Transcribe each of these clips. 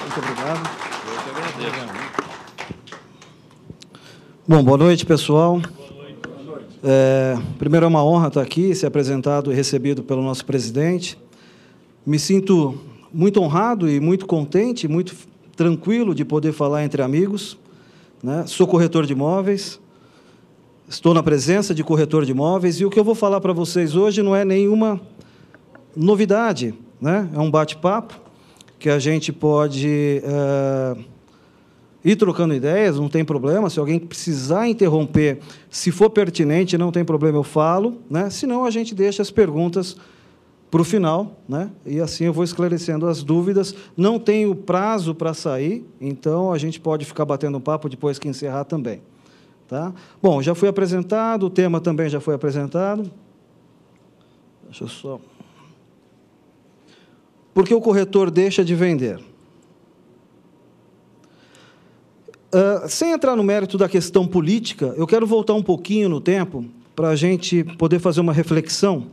Muito obrigado. Eu que agradeço. Bom, boa noite, pessoal. Primeiro, é uma honra estar aqui, ser apresentado e recebido pelo nosso presidente. Me sinto muito honrado e muito contente, muito tranquilo de poder falar entre amigos, né? Sou corretor de imóveis, estou na presença de corretor de imóveis, e o que eu vou falar para vocês hoje não é nenhuma novidade, né? É um bate-papo que a gente pode ir trocando ideias, não tem problema. Se alguém precisar interromper, se for pertinente, não tem problema, eu falo, né? Senão, a gente deixa as perguntas para o final, né? E assim eu vou esclarecendo as dúvidas. Não tenho prazo para sair, então a gente pode ficar batendo um papo depois que encerrar também. Tá? Bom, já foi apresentado, o tema também já foi apresentado. Deixa eu só... Por que o corretor deixa de vender? Sem entrar no mérito da questão política, eu quero voltar um pouquinho no tempo para a gente poder fazer uma reflexão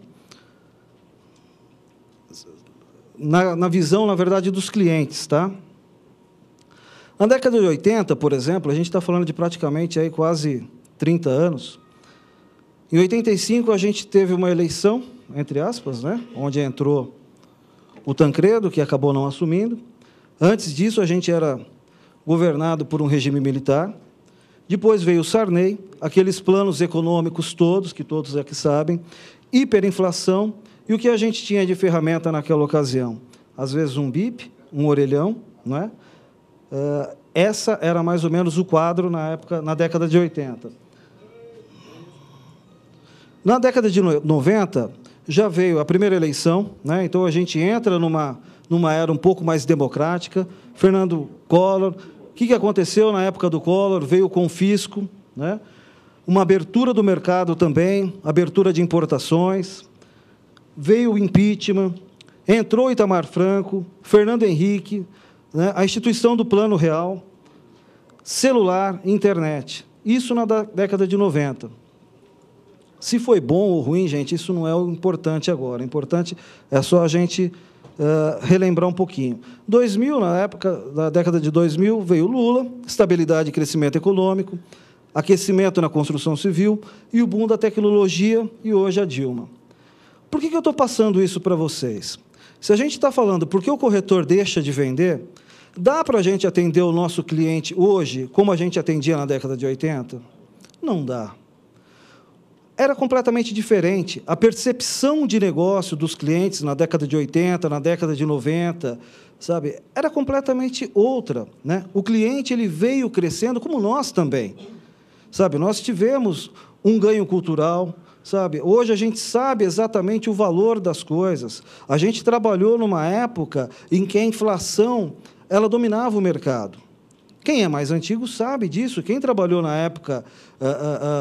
na visão, na verdade, dos clientes. Tá? Na década de 80, por exemplo, a gente está falando de praticamente aí quase 30 anos. Em 85, a gente teve uma eleição, entre aspas, né, onde entrou o Tancredo, que acabou não assumindo. Antes disso, a gente era governado por um regime militar. Depois veio o Sarney, aqueles planos econômicos todos, que todos aqui sabem, hiperinflação, e o que a gente tinha de ferramenta naquela ocasião? Às vezes um BIP, um orelhão, não é? Essa era mais ou menos o quadro na época, na década de 80. Na década de 90, já veio a primeira eleição, né? Então a gente entra numa era um pouco mais democrática. Fernando Collor. O que aconteceu na época do Collor? Veio o confisco, né? Uma abertura do mercado também, abertura de importações, veio o impeachment, entrou Itamar Franco, Fernando Henrique, né? A instituição do Plano Real, celular, internet. Isso na década de 90. Se foi bom ou ruim, gente, isso não é o importante agora. O importante é só a gente relembrar um pouquinho. 2000, na época da década de 2000, veio Lula, estabilidade e crescimento econômico, aquecimento na construção civil e o boom da tecnologia, e hoje a Dilma. Por que eu estou passando isso para vocês? Se a gente está falando por que o corretor deixa de vender, dá para a gente atender o nosso cliente hoje como a gente atendia na década de 80? Não dá. Era completamente diferente. A percepção de negócio dos clientes na década de 80, na década de 90, sabe, era completamente outra, né? O cliente ele veio crescendo, como nós também. Sabe, nós tivemos um ganho cultural, sabe? Hoje a gente sabe exatamente o valor das coisas. A gente trabalhou numa época em que a inflação ela dominava o mercado. Quem é mais antigo sabe disso. Quem trabalhou na época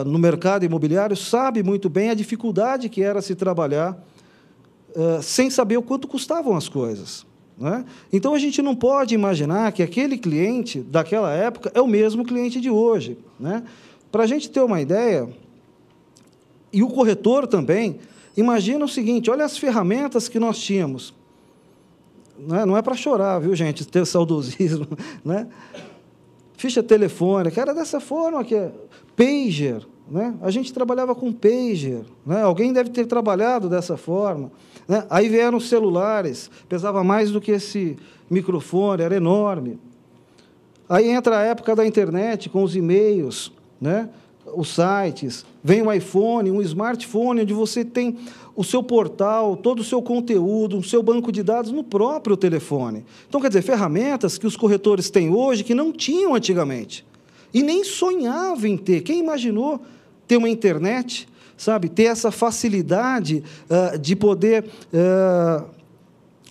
no mercado imobiliário sabe muito bem a dificuldade que era se trabalhar sem saber o quanto custavam as coisas, né? Então, a gente não pode imaginar que aquele cliente daquela época é o mesmo cliente de hoje, né? Para a gente ter uma ideia, e o corretor também, imagina o seguinte, olha as ferramentas que nós tínhamos. Não é para chorar, viu, gente, ter saudosismo, né? Ficha telefônica, era dessa forma que é. Pager, né? A gente trabalhava com pager, né? Alguém deve ter trabalhado dessa forma, né? Aí vieram os celulares, pesava mais do que esse microfone, era enorme. Aí entra a época da internet, com os e-mails, né? Os sites, vem um iPhone, um smartphone, onde você tem o seu portal, todo o seu conteúdo, o seu banco de dados no próprio telefone. Então, quer dizer, ferramentas que os corretores têm hoje que não tinham antigamente. E nem sonhavam em ter. Quem imaginou ter uma internet, sabe, ter essa facilidade de poder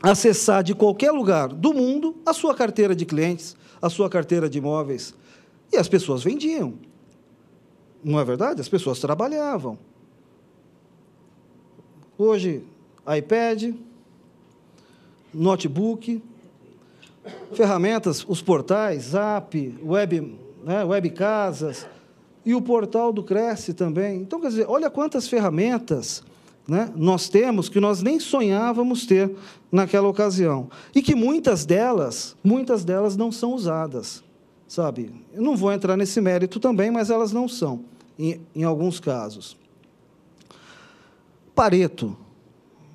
acessar de qualquer lugar do mundo a sua carteira de clientes, a sua carteira de imóveis? E as pessoas vendiam. Não é verdade? As pessoas trabalhavam. Hoje, iPad, notebook, ferramentas, os portais, Zap, Web, né, Web Casas, e o portal do Cresce também. Então, quer dizer, olha quantas ferramentas né, nós temos que nós nem sonhávamos ter naquela ocasião, e que muitas delas não são usadas, sabe? Eu não vou entrar nesse mérito também, mas elas não são, em alguns casos. Pareto,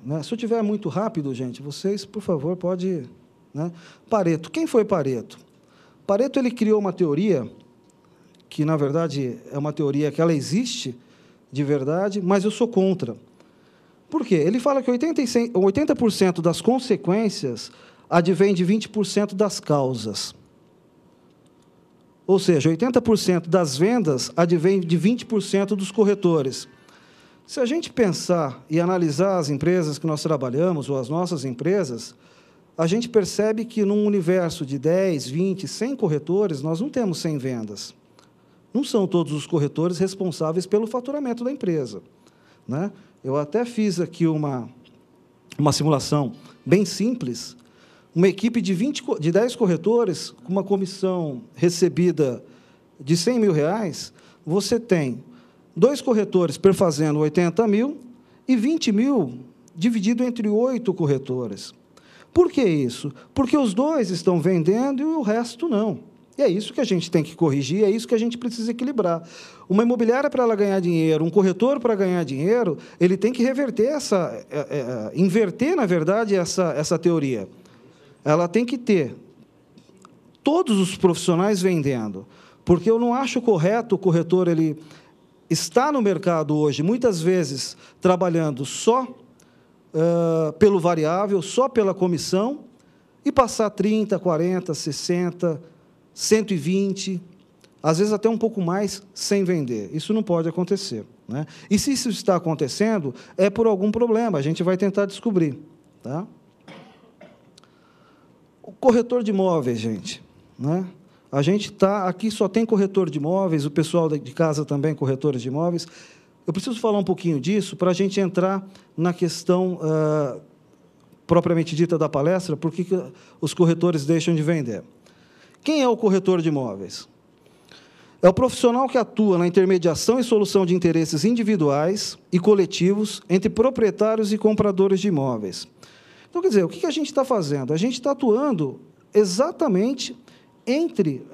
né? Se eu tiver muito rápido, gente, vocês, por favor, pode, né? Pareto, quem foi Pareto? Pareto, ele criou uma teoria que, na verdade, é uma teoria que ela existe de verdade, mas eu sou contra. Por quê? Ele fala que 80% das consequências advém de 20% das causas. Ou seja, 80% das vendas advém de 20% dos corretores. Se a gente pensar e analisar as empresas que nós trabalhamos, ou as nossas empresas, a gente percebe que, num universo de 10, 20, 100 corretores, nós não temos 100 vendas. Não são todos os corretores responsáveis pelo faturamento da empresa, né? Eu até fiz aqui uma simulação bem simples. Uma equipe de 10 corretores, com uma comissão recebida de R$100 mil, você tem 2 corretores perfazendo 80 mil e 20 mil dividido entre 8 corretores. Por que isso? Porque os 2 estão vendendo e o resto não. E é isso que a gente tem que corrigir, é isso que a gente precisa equilibrar. Uma imobiliária, para ela ganhar dinheiro, um corretor, para ganhar dinheiro, ele tem que inverter, na verdade, essa teoria. Ela tem que ter todos os profissionais vendendo, porque eu não acho correto o corretor ele está no mercado hoje, muitas vezes, trabalhando só pelo variável, só pela comissão, e passar 30, 40, 60, 120, às vezes até um pouco mais, sem vender. Isso não pode acontecer, né? E se isso está acontecendo, é por algum problema, a gente vai tentar descobrir, tá? O corretor de imóveis, gente, né? A gente está aqui, só tem corretor de imóveis, o pessoal de casa também, corretores de imóveis. Eu preciso falar um pouquinho disso para a gente entrar na questão propriamente dita da palestra, por que os corretores deixam de vender. Quem é o corretor de imóveis? É o profissional que atua na intermediação e solução de interesses individuais e coletivos entre proprietários e compradores de imóveis. Então, quer dizer, o que a gente está fazendo? A gente está atuando exatamente entre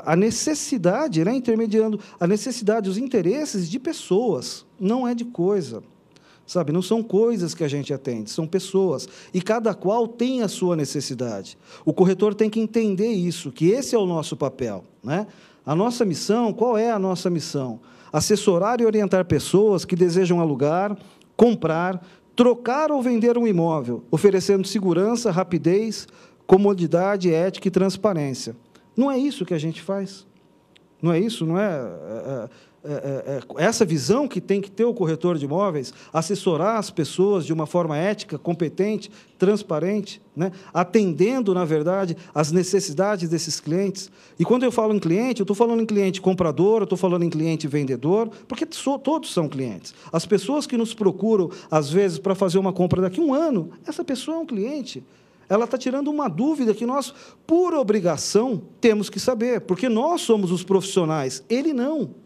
a necessidade, né, intermediando a necessidade, os interesses de pessoas, não é de coisa. Sabe, não são coisas que a gente atende, são pessoas, e cada qual tem a sua necessidade. O corretor tem que entender isso, que esse é o nosso papel, né? A nossa missão, qual é a nossa missão? Assessorar e orientar pessoas que desejam alugar, comprar, trocar ou vender um imóvel, oferecendo segurança, rapidez, comodidade, ética e transparência. Não é isso que a gente faz? Não é isso? Não é essa visão que tem que ter o corretor de imóveis, assessorar as pessoas de uma forma ética, competente, transparente, né? Atendendo, na verdade, as necessidades desses clientes. E, quando eu falo em cliente, eu estou falando em cliente comprador, eu estou falando em cliente vendedor, porque todos são clientes. As pessoas que nos procuram, às vezes, para fazer uma compra daqui a um ano, essa pessoa é um cliente. Ela está tirando uma dúvida que nós, por obrigação, temos que saber, porque nós somos os profissionais, ele não.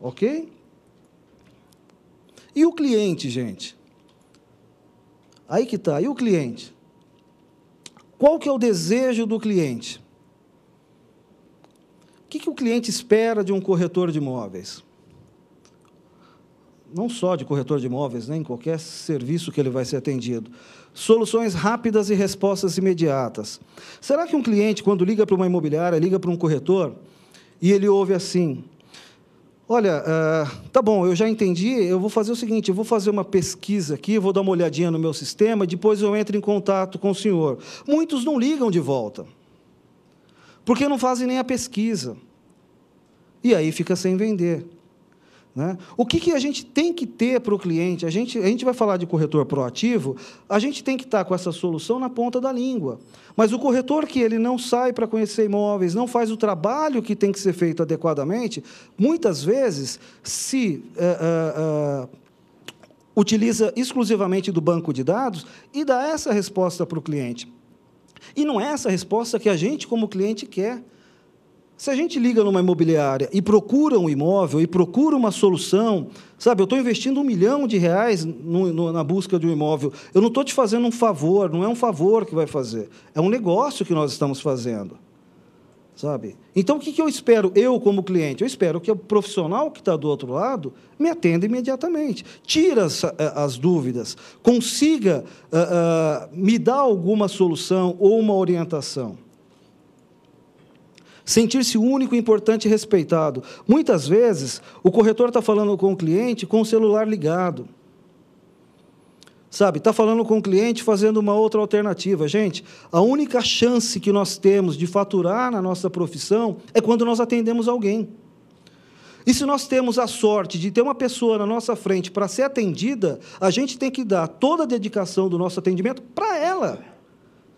Ok? E o cliente, gente? Aí que está. E o cliente? Qual que é o desejo do cliente? O que o cliente espera de um corretor de imóveis? Não só de corretor de imóveis, né? Em qualquer serviço que ele vai ser atendido. Soluções rápidas e respostas imediatas. Será que um cliente, quando liga para uma imobiliária, liga para um corretor, e ele ouve assim: olha, tá bom, eu já entendi, eu vou fazer o seguinte, eu vou fazer uma pesquisa aqui, vou dar uma olhadinha no meu sistema, depois eu entro em contato com o senhor. Muitos não ligam de volta, porque não fazem nem a pesquisa. E aí fica sem vender, né? O que a gente tem que ter para o cliente? A gente vai falar de corretor proativo, a gente tem que estar com essa solução na ponta da língua. Mas o corretor que ele não sai para conhecer imóveis, não faz o trabalho que tem que ser feito adequadamente, muitas vezes se utiliza exclusivamente do banco de dados e dá essa resposta para o cliente. E não é essa resposta que a gente, como cliente, quer. Se a gente liga numa imobiliária e procura um imóvel, e procura uma solução, sabe, eu estou investindo R$1 milhão na busca de um imóvel, eu não estou te fazendo um favor, não é um favor que vai fazer, é um negócio que nós estamos fazendo. Sabe? Então, o que eu espero, eu como cliente? Eu espero que o profissional que está do outro lado me atenda imediatamente, tire as dúvidas, consiga me dar alguma solução ou uma orientação. Sentir-se único, importante e respeitado. Muitas vezes, o corretor está falando com o cliente com o celular ligado. Sabe, está falando com o cliente fazendo uma outra alternativa. Gente, a única chance que nós temos de faturar na nossa profissão é quando nós atendemos alguém. E se nós temos a sorte de ter uma pessoa na nossa frente para ser atendida, a gente tem que dar toda a dedicação do nosso atendimento para ela.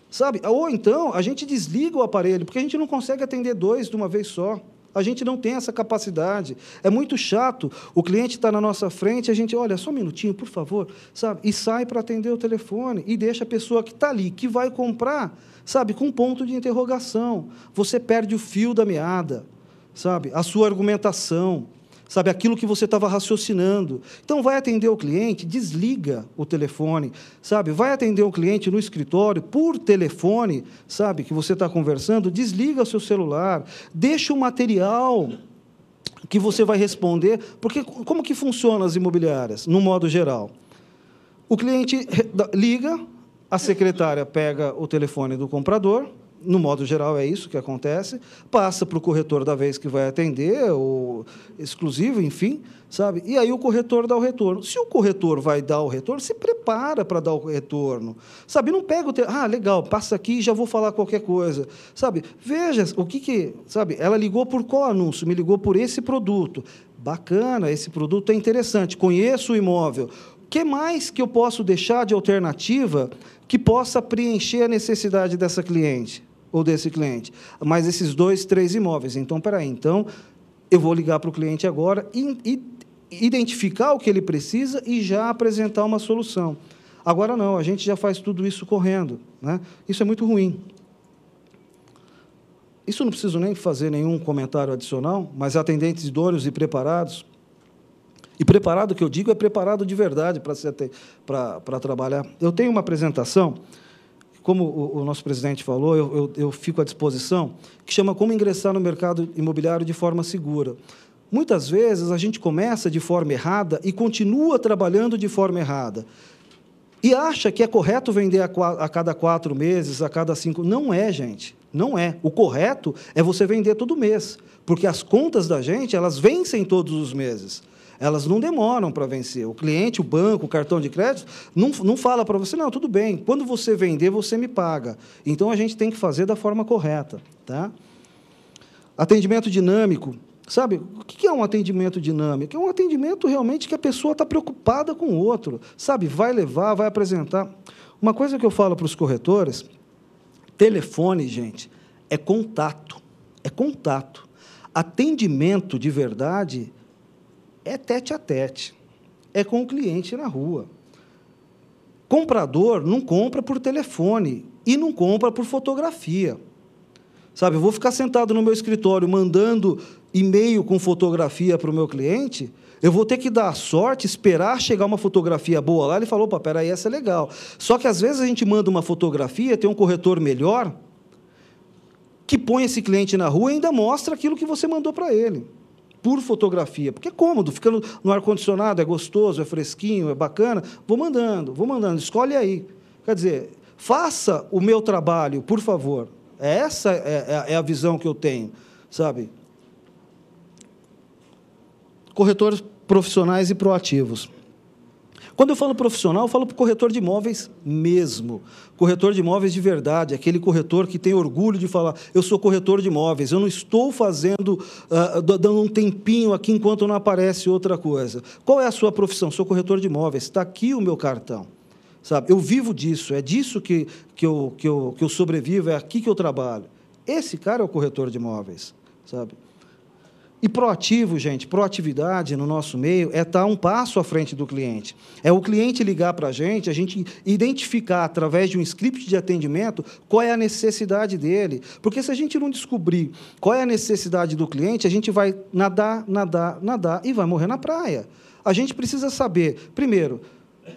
Sabe? Ou então, a gente desliga o aparelho, porque a gente não consegue atender 2 de uma vez só. A gente não tem essa capacidade. É muito chato. O cliente está na nossa frente, a gente, olha, só um minutinho, por favor, sabe? E sai para atender o telefone e deixa a pessoa que está ali, que vai comprar, sabe, com um ponto de interrogação. Você perde o fio da meada, sabe? A sua argumentação, sabe, aquilo que você estava raciocinando. Então, vai atender o cliente, desliga o telefone, sabe, vai atender o cliente no escritório, por telefone, sabe, que você está conversando, desliga o seu celular, deixa o material que você vai responder, porque como que funcionam as imobiliárias, no modo geral? O cliente liga, a secretária pega o telefone do comprador, no modo geral é isso que acontece, passa para o corretor da vez que vai atender, ou exclusivo, enfim, sabe? E aí o corretor dá o retorno. Se o corretor vai dar o retorno, se prepara para dar o retorno, sabe? Não pega legal, passa aqui e já vou falar qualquer coisa, sabe? Veja o que, sabe? Ela ligou por qual anúncio? Me ligou por esse produto. Bacana, esse produto é interessante, conheço o imóvel. O que mais que eu posso deixar de alternativa que possa preencher a necessidade dessa cliente? Ou desse cliente, mas esses 2, 3 imóveis. Então, espera aí, então, eu vou ligar para o cliente agora e identificar o que ele precisa e já apresentar uma solução. Agora, não, a gente já faz tudo isso correndo, né? Isso é muito ruim. Isso não preciso nem fazer nenhum comentário adicional, mas atendentes idôneos e preparados, e preparado, que eu digo, é preparado de verdade para trabalhar. Eu tenho uma apresentação, como o nosso presidente falou, eu fico à disposição, que chama Como Ingressar no Mercado Imobiliário de Forma Segura. Muitas vezes, a gente começa de forma errada e continua trabalhando de forma errada. E acha que é correto vender a cada 4 meses, a cada 5... Não é, gente. Não é. O correto é você vender todo mês, porque as contas da gente, elas vencem todos os meses. Elas não demoram para vencer. O cliente, o banco, o cartão de crédito, não fala para você, não, tudo bem, quando você vender, você me paga. Então, a gente tem que fazer da forma correta. Tá? Atendimento dinâmico. Sabe, o que é um atendimento dinâmico? É um atendimento realmente que a pessoa está preocupada com o outro. Sabe, vai levar, vai apresentar. Uma coisa que eu falo para os corretores, telefone, gente, é contato. É contato. Atendimento de verdade é tete a tete, é com o cliente na rua. Comprador não compra por telefone e não compra por fotografia. Sabe, eu vou ficar sentado no meu escritório mandando e-mail com fotografia para o meu cliente, eu vou ter que dar a sorte, esperar chegar uma fotografia boa lá, ele falou, opa, peraí, essa é legal. Só que, às vezes, a gente manda uma fotografia, tem um corretor melhor, que põe esse cliente na rua e ainda mostra aquilo que você mandou para ele. Por fotografia, porque é cômodo, fica no ar-condicionado, é gostoso, é fresquinho, é bacana, vou mandando, escolhe aí. Quer dizer, faça o meu trabalho, por favor. Essa é a visão que eu tenho, sabe? Corretores profissionais e proativos. Quando eu falo profissional, eu falo para o corretor de imóveis mesmo. Corretor de imóveis de verdade, aquele corretor que tem orgulho de falar, eu sou corretor de imóveis, eu não estou fazendo, dando um tempinho aqui enquanto não aparece outra coisa. Qual é a sua profissão? Sou corretor de imóveis, está aqui o meu cartão. Sabe? Eu vivo disso, é disso que eu sobrevivo, é aqui que eu trabalho. Esse cara é o corretor de imóveis. Sabe? E proativo, gente, proatividade no nosso meio é estar um passo à frente do cliente. É o cliente ligar para a gente identificar, através de um script de atendimento, qual é a necessidade dele. Porque se a gente não descobrir qual é a necessidade do cliente, a gente vai nadar, nadar, nadar e vai morrer na praia. A gente precisa saber, primeiro,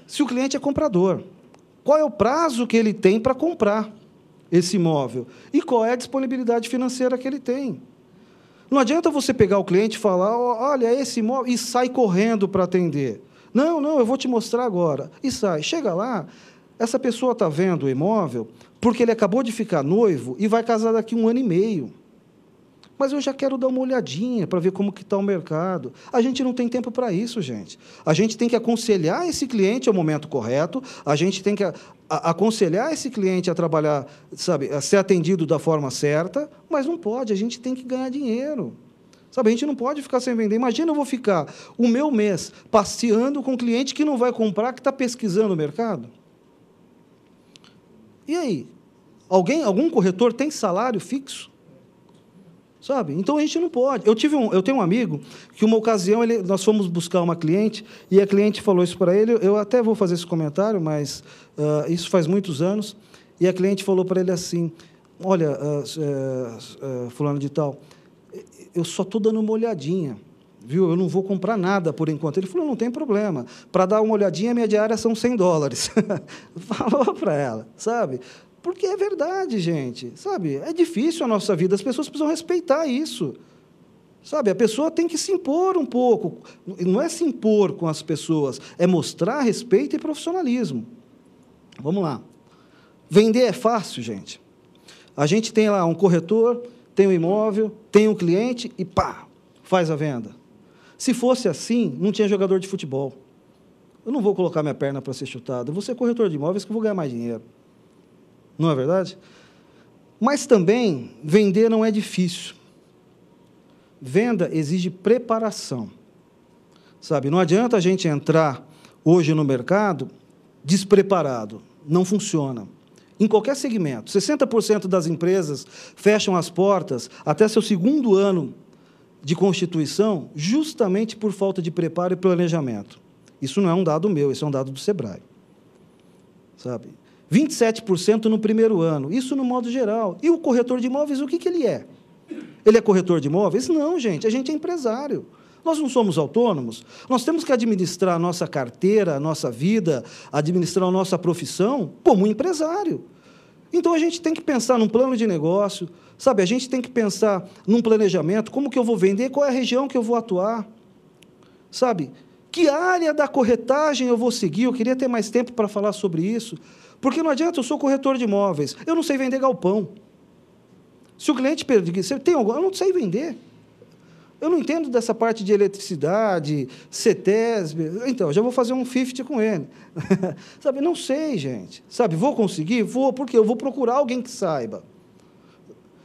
se o cliente é comprador, qual é o prazo que ele tem para comprar esse imóvel e qual é a disponibilidade financeira que ele tem. Não adianta você pegar o cliente e falar, olha, esse imóvel, e sai correndo para atender. Não, eu vou te mostrar agora. E sai. Chega lá, essa pessoa está vendo o imóvel porque ele acabou de ficar noivo e vai casar daqui 1 ano e meio. Mas eu já quero dar uma olhadinha para ver como que está o mercado. A gente não tem tempo para isso, gente. A gente tem que aconselhar esse cliente ao momento correto, a gente tem que aconselhar esse cliente a trabalhar, sabe, a ser atendido da forma certa, mas não pode, a gente tem que ganhar dinheiro. Sabe, a gente não pode ficar sem vender. Imagina eu vou ficar o meu mês passeando com um cliente que não vai comprar, que está pesquisando o mercado. E aí? Algum corretor tem salário fixo? Sabe? Então, a gente não pode. Eu tenho um amigo que, uma ocasião, nós fomos buscar uma cliente, e a cliente falou isso para ele, eu até vou fazer esse comentário, mas isso faz muitos anos, e a cliente falou para ele assim, olha, fulano de tal, eu só estou dando uma olhadinha, viu? Eu não vou comprar nada por enquanto. Ele falou, não tem problema, para dar uma olhadinha, minha diária são $100. Falou para ela, sabe? Porque é verdade, gente, sabe? É difícil a nossa vida, as pessoas precisam respeitar isso, sabe? A pessoa tem que se impor um pouco, não é se impor com as pessoas, é mostrar respeito e profissionalismo. Vamos lá. Vender é fácil, gente. A gente tem lá um corretor, tem um imóvel, tem um cliente e pá, faz a venda. Se fosse assim, não tinha jogador de futebol. Eu não vou colocar minha perna para ser chutado, eu vou ser corretor de imóveis que eu vou ganhar mais dinheiro. Não é verdade? Mas também, vender não é difícil. Venda exige preparação. Sabe, não adianta a gente entrar hoje no mercado despreparado. Não funciona. Em qualquer segmento. 60% das empresas fecham as portas até seu 2º ano de constituição, justamente por falta de preparo e planejamento. Isso não é um dado meu, isso é um dado do Sebrae. Sabe? 27% no 1º ano, isso no modo geral. E o corretor de imóveis, o que ele é? Ele é corretor de imóveis? Não, gente, a gente é empresário. Nós não somos autônomos, nós temos que administrar a nossa carteira, a nossa vida, administrar a nossa profissão como um empresário. Então, a gente tem que pensar num plano de negócio, sabe? A gente tem que pensar num planejamento, como que eu vou vender, qual é a região que eu vou atuar, sabe? Que área da corretagem eu vou seguir? Eu queria ter mais tempo para falar sobre isso. Porque não adianta, eu sou corretor de imóveis, eu não sei vender galpão. Se o cliente pergunta, você tem algum? Eu não sei vender. Eu não entendo dessa parte de eletricidade, CETESB. Então, já vou fazer um 50 com ele. Sabe, não sei, gente. Sabe, vou conseguir? Vou, porque eu vou procurar alguém que saiba.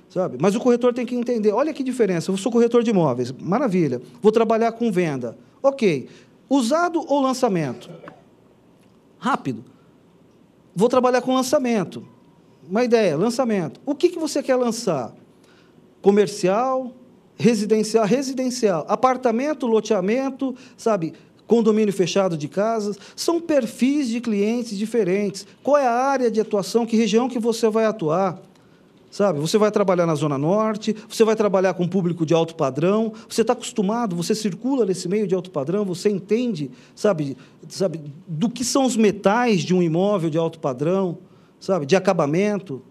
Sabe? Mas o corretor tem que entender, olha que diferença, eu sou corretor de imóveis, maravilha, vou trabalhar com venda. Ok, usado ou lançamento? Rápido. Vou trabalhar com lançamento. Uma ideia, lançamento. O que você quer lançar? Comercial, residencial, residencial, apartamento, loteamento, sabe, condomínio fechado de casas. São perfis de clientes diferentes. Qual é a área de atuação, que região que você vai atuar? Sabe, você vai trabalhar na Zona Norte, você vai trabalhar com público de alto padrão, você está acostumado, você circula nesse meio de alto padrão, você entende, sabe, do que são os metais de um imóvel de alto padrão, sabe, de acabamento.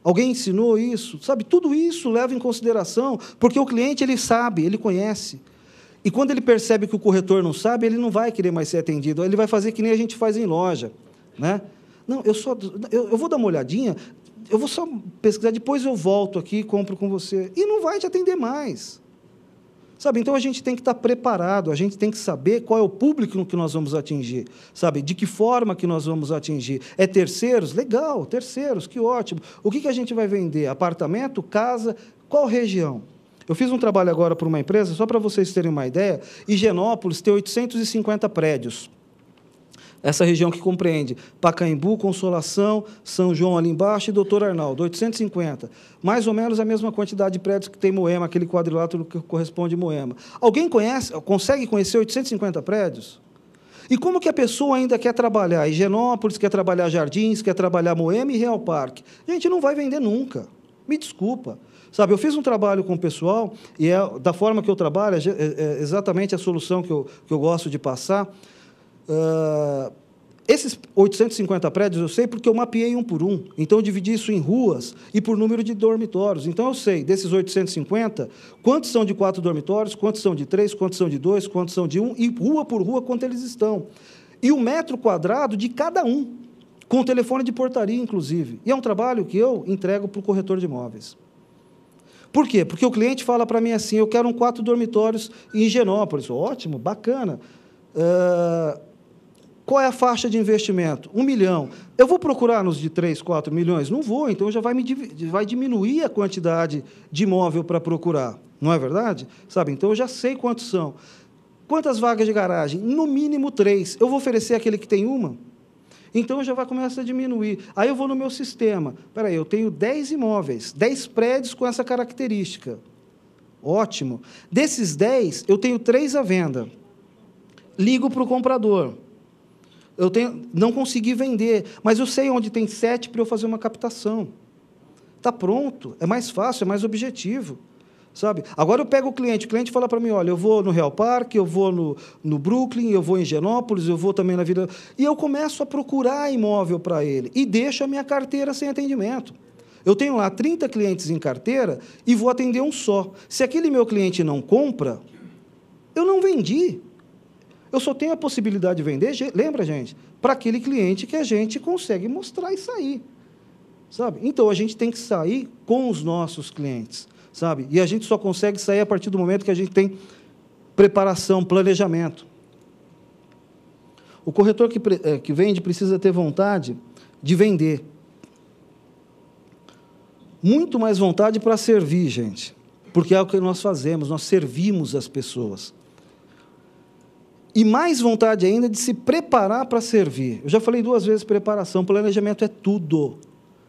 Alguém ensinou isso? Sabe, tudo isso leva em consideração, porque o cliente, ele sabe, ele conhece. E quando ele percebe que o corretor não sabe, ele não vai querer mais ser atendido, ele vai fazer que nem a gente faz em loja, né? Não, eu vou dar uma olhadinha, eu vou só pesquisar, depois eu volto aqui e compro com você. E não vai te atender mais. Sabe, então a gente tem que estar preparado, a gente tem que saber qual é o público que nós vamos atingir, sabe, de que forma que nós vamos atingir. É terceiros? Legal, terceiros, que ótimo. O que a gente vai vender? Apartamento, casa, qual região? Eu fiz um trabalho agora para uma empresa, só para vocês terem uma ideia, Higienópolis tem 850 prédios. Essa região que compreende Pacaembu, Consolação, São João ali embaixo e Doutor Arnaldo, 850. Mais ou menos a mesma quantidade de prédios que tem Moema, aquele quadrilátero que corresponde a Moema. Alguém consegue conhecer 850 prédios? E como que a pessoa ainda quer trabalhar Higienópolis, quer trabalhar Jardins, quer trabalhar Moema e Real Parque? Gente, não vai vender nunca. Me desculpa. Sabe, eu fiz um trabalho com o pessoal, e da forma que eu trabalho, é exatamente a solução que eu gosto de passar. Esses 850 prédios eu sei porque eu mapeei um por um. Então, eu dividi isso em ruas e por número de dormitórios. Então, eu sei, desses 850, quantos são de 4 dormitórios, quantos são de 3, quantos são de 2, quantos são de 1, e rua por rua, quanto eles estão. E o metro quadrado de cada um, com o telefone de portaria, inclusive. E é um trabalho que eu entrego para o corretor de imóveis. Por quê? Porque o cliente fala para mim assim, eu quero 4 dormitórios em Higienópolis. Ótimo, bacana. Qual é a faixa de investimento? 1 milhão. Eu vou procurar nos de 3, 4 milhões? Não vou, então já vai diminuir a quantidade de imóvel para procurar. Não é verdade? Sabe? Então, eu já sei quantos são. Quantas vagas de garagem? No mínimo 3. Eu vou oferecer aquele que tem uma? Então, já vai começar a diminuir. Aí, eu vou no meu sistema. Espera aí, eu tenho 10 imóveis, 10 prédios com essa característica. Ótimo. Desses 10, eu tenho 3 à venda. Ligo para o comprador. Não consegui vender, mas eu sei onde tem 7 para eu fazer uma captação. Está pronto, é mais fácil, é mais objetivo. Sabe? Agora eu pego o cliente fala para mim, olha, eu vou no Real Parque, eu vou no Brooklyn, eu vou em Higienópolis, eu vou também na Vila... E eu começo a procurar imóvel para ele e deixo a minha carteira sem atendimento. Eu tenho lá 30 clientes em carteira e vou atender um só. Se aquele meu cliente não compra, eu não vendi. Eu só tenho a possibilidade de vender, lembra, gente, para aquele cliente que a gente consegue mostrar e sair. Sabe? Então, a gente tem que sair com os nossos clientes. Sabe? E a gente só consegue sair a partir do momento que a gente tem preparação, planejamento. O corretor que vende precisa ter vontade de vender. Muito mais vontade para servir, gente. Porque é o que nós fazemos, nós servimos as pessoas. E mais vontade ainda de se preparar para servir. Eu já falei 2 vezes preparação, planejamento é tudo.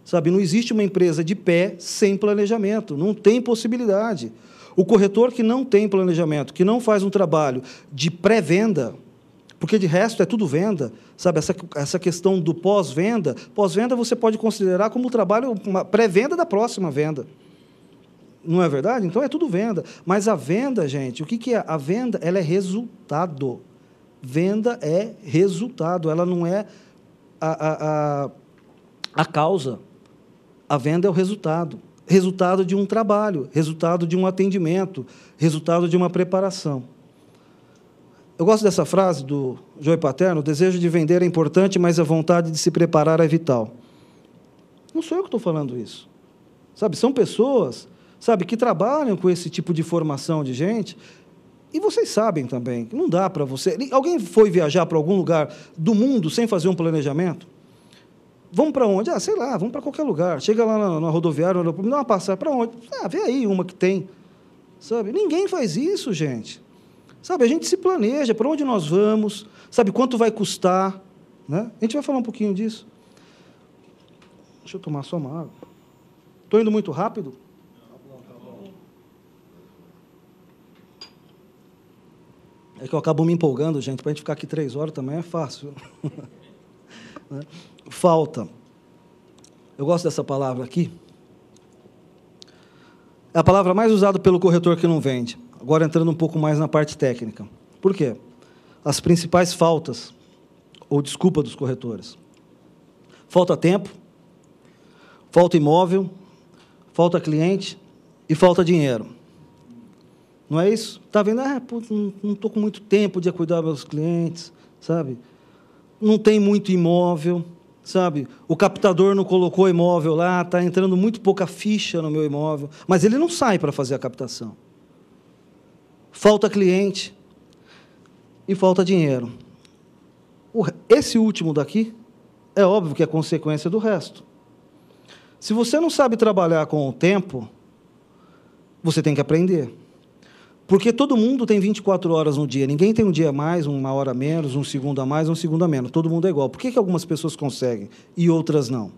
Sabe, não existe uma empresa de pé sem planejamento, não tem possibilidade. O corretor que não tem planejamento, que não faz um trabalho de pré-venda, porque de resto é tudo venda, sabe, essa questão do pós-venda você pode considerar como trabalho, uma pré-venda da próxima venda. Não é verdade? Então, é tudo venda. Mas a venda, gente, o que é? A venda, ela é resultado. Venda é resultado, ela não é a causa. A venda é o resultado. Resultado de um trabalho, resultado de um atendimento, resultado de uma preparação. Eu gosto dessa frase do Joey Paterno, o desejo de vender é importante, mas a vontade de se preparar é vital. Não sou eu que estou falando isso. Sabe, são pessoas, sabe, que trabalham com esse tipo de formação de gente, e vocês sabem também que não dá para você... Alguém foi viajar para algum lugar do mundo sem fazer um planejamento? Vamos para onde? Sei lá, vamos para qualquer lugar. Chega lá na rodoviária, me dá uma passagem. Para onde? Vê aí uma que tem. Sabe? Ninguém faz isso, gente. Sabe, a gente se planeja, para onde nós vamos, sabe, quanto vai custar. Né? A gente vai falar um pouquinho disso. Deixa eu tomar só uma água. Estou indo muito rápido? Tá bom. É que eu acabo me empolgando, gente, para a gente ficar aqui 3 horas também é fácil. Né? Falta. Eu gosto dessa palavra aqui. É a palavra mais usada pelo corretor que não vende. Agora, entrando um pouco mais na parte técnica. Por quê? As principais faltas, ou desculpa dos corretores. Falta tempo, falta imóvel, falta cliente e falta dinheiro. Não é isso? Está vendo? Não estou com muito tempo de cuidar dos meus clientes, sabe? Não tem muito imóvel, sabe? O captador não colocou imóvel lá, está entrando muito pouca ficha no meu imóvel, mas ele não sai para fazer a captação. Falta cliente e falta dinheiro. Esse último daqui é óbvio que é consequência do resto. Se você não sabe trabalhar com o tempo, você tem que aprender. Porque todo mundo tem 24 horas no dia. Ninguém tem um dia a mais, uma hora a menos, um segundo a mais, um segundo a menos. Todo mundo é igual. Por que algumas pessoas conseguem e outras não?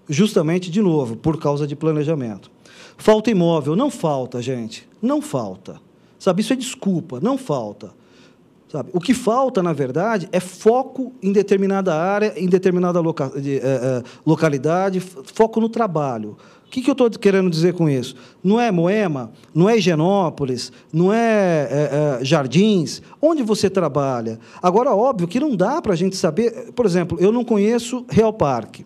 Justamente, de novo, por causa de planejamento. Falta imóvel. Não falta, gente. Não falta. Sabe, isso é desculpa. Não falta. Sabe? O que falta, na verdade, é foco em determinada área, em determinada localidade, foco no trabalho. O que eu estou querendo dizer com isso? Não é Moema, não é Higienópolis, não é Jardins, onde você trabalha. Agora, óbvio que não dá para a gente saber... Por exemplo, eu não conheço Real Parque,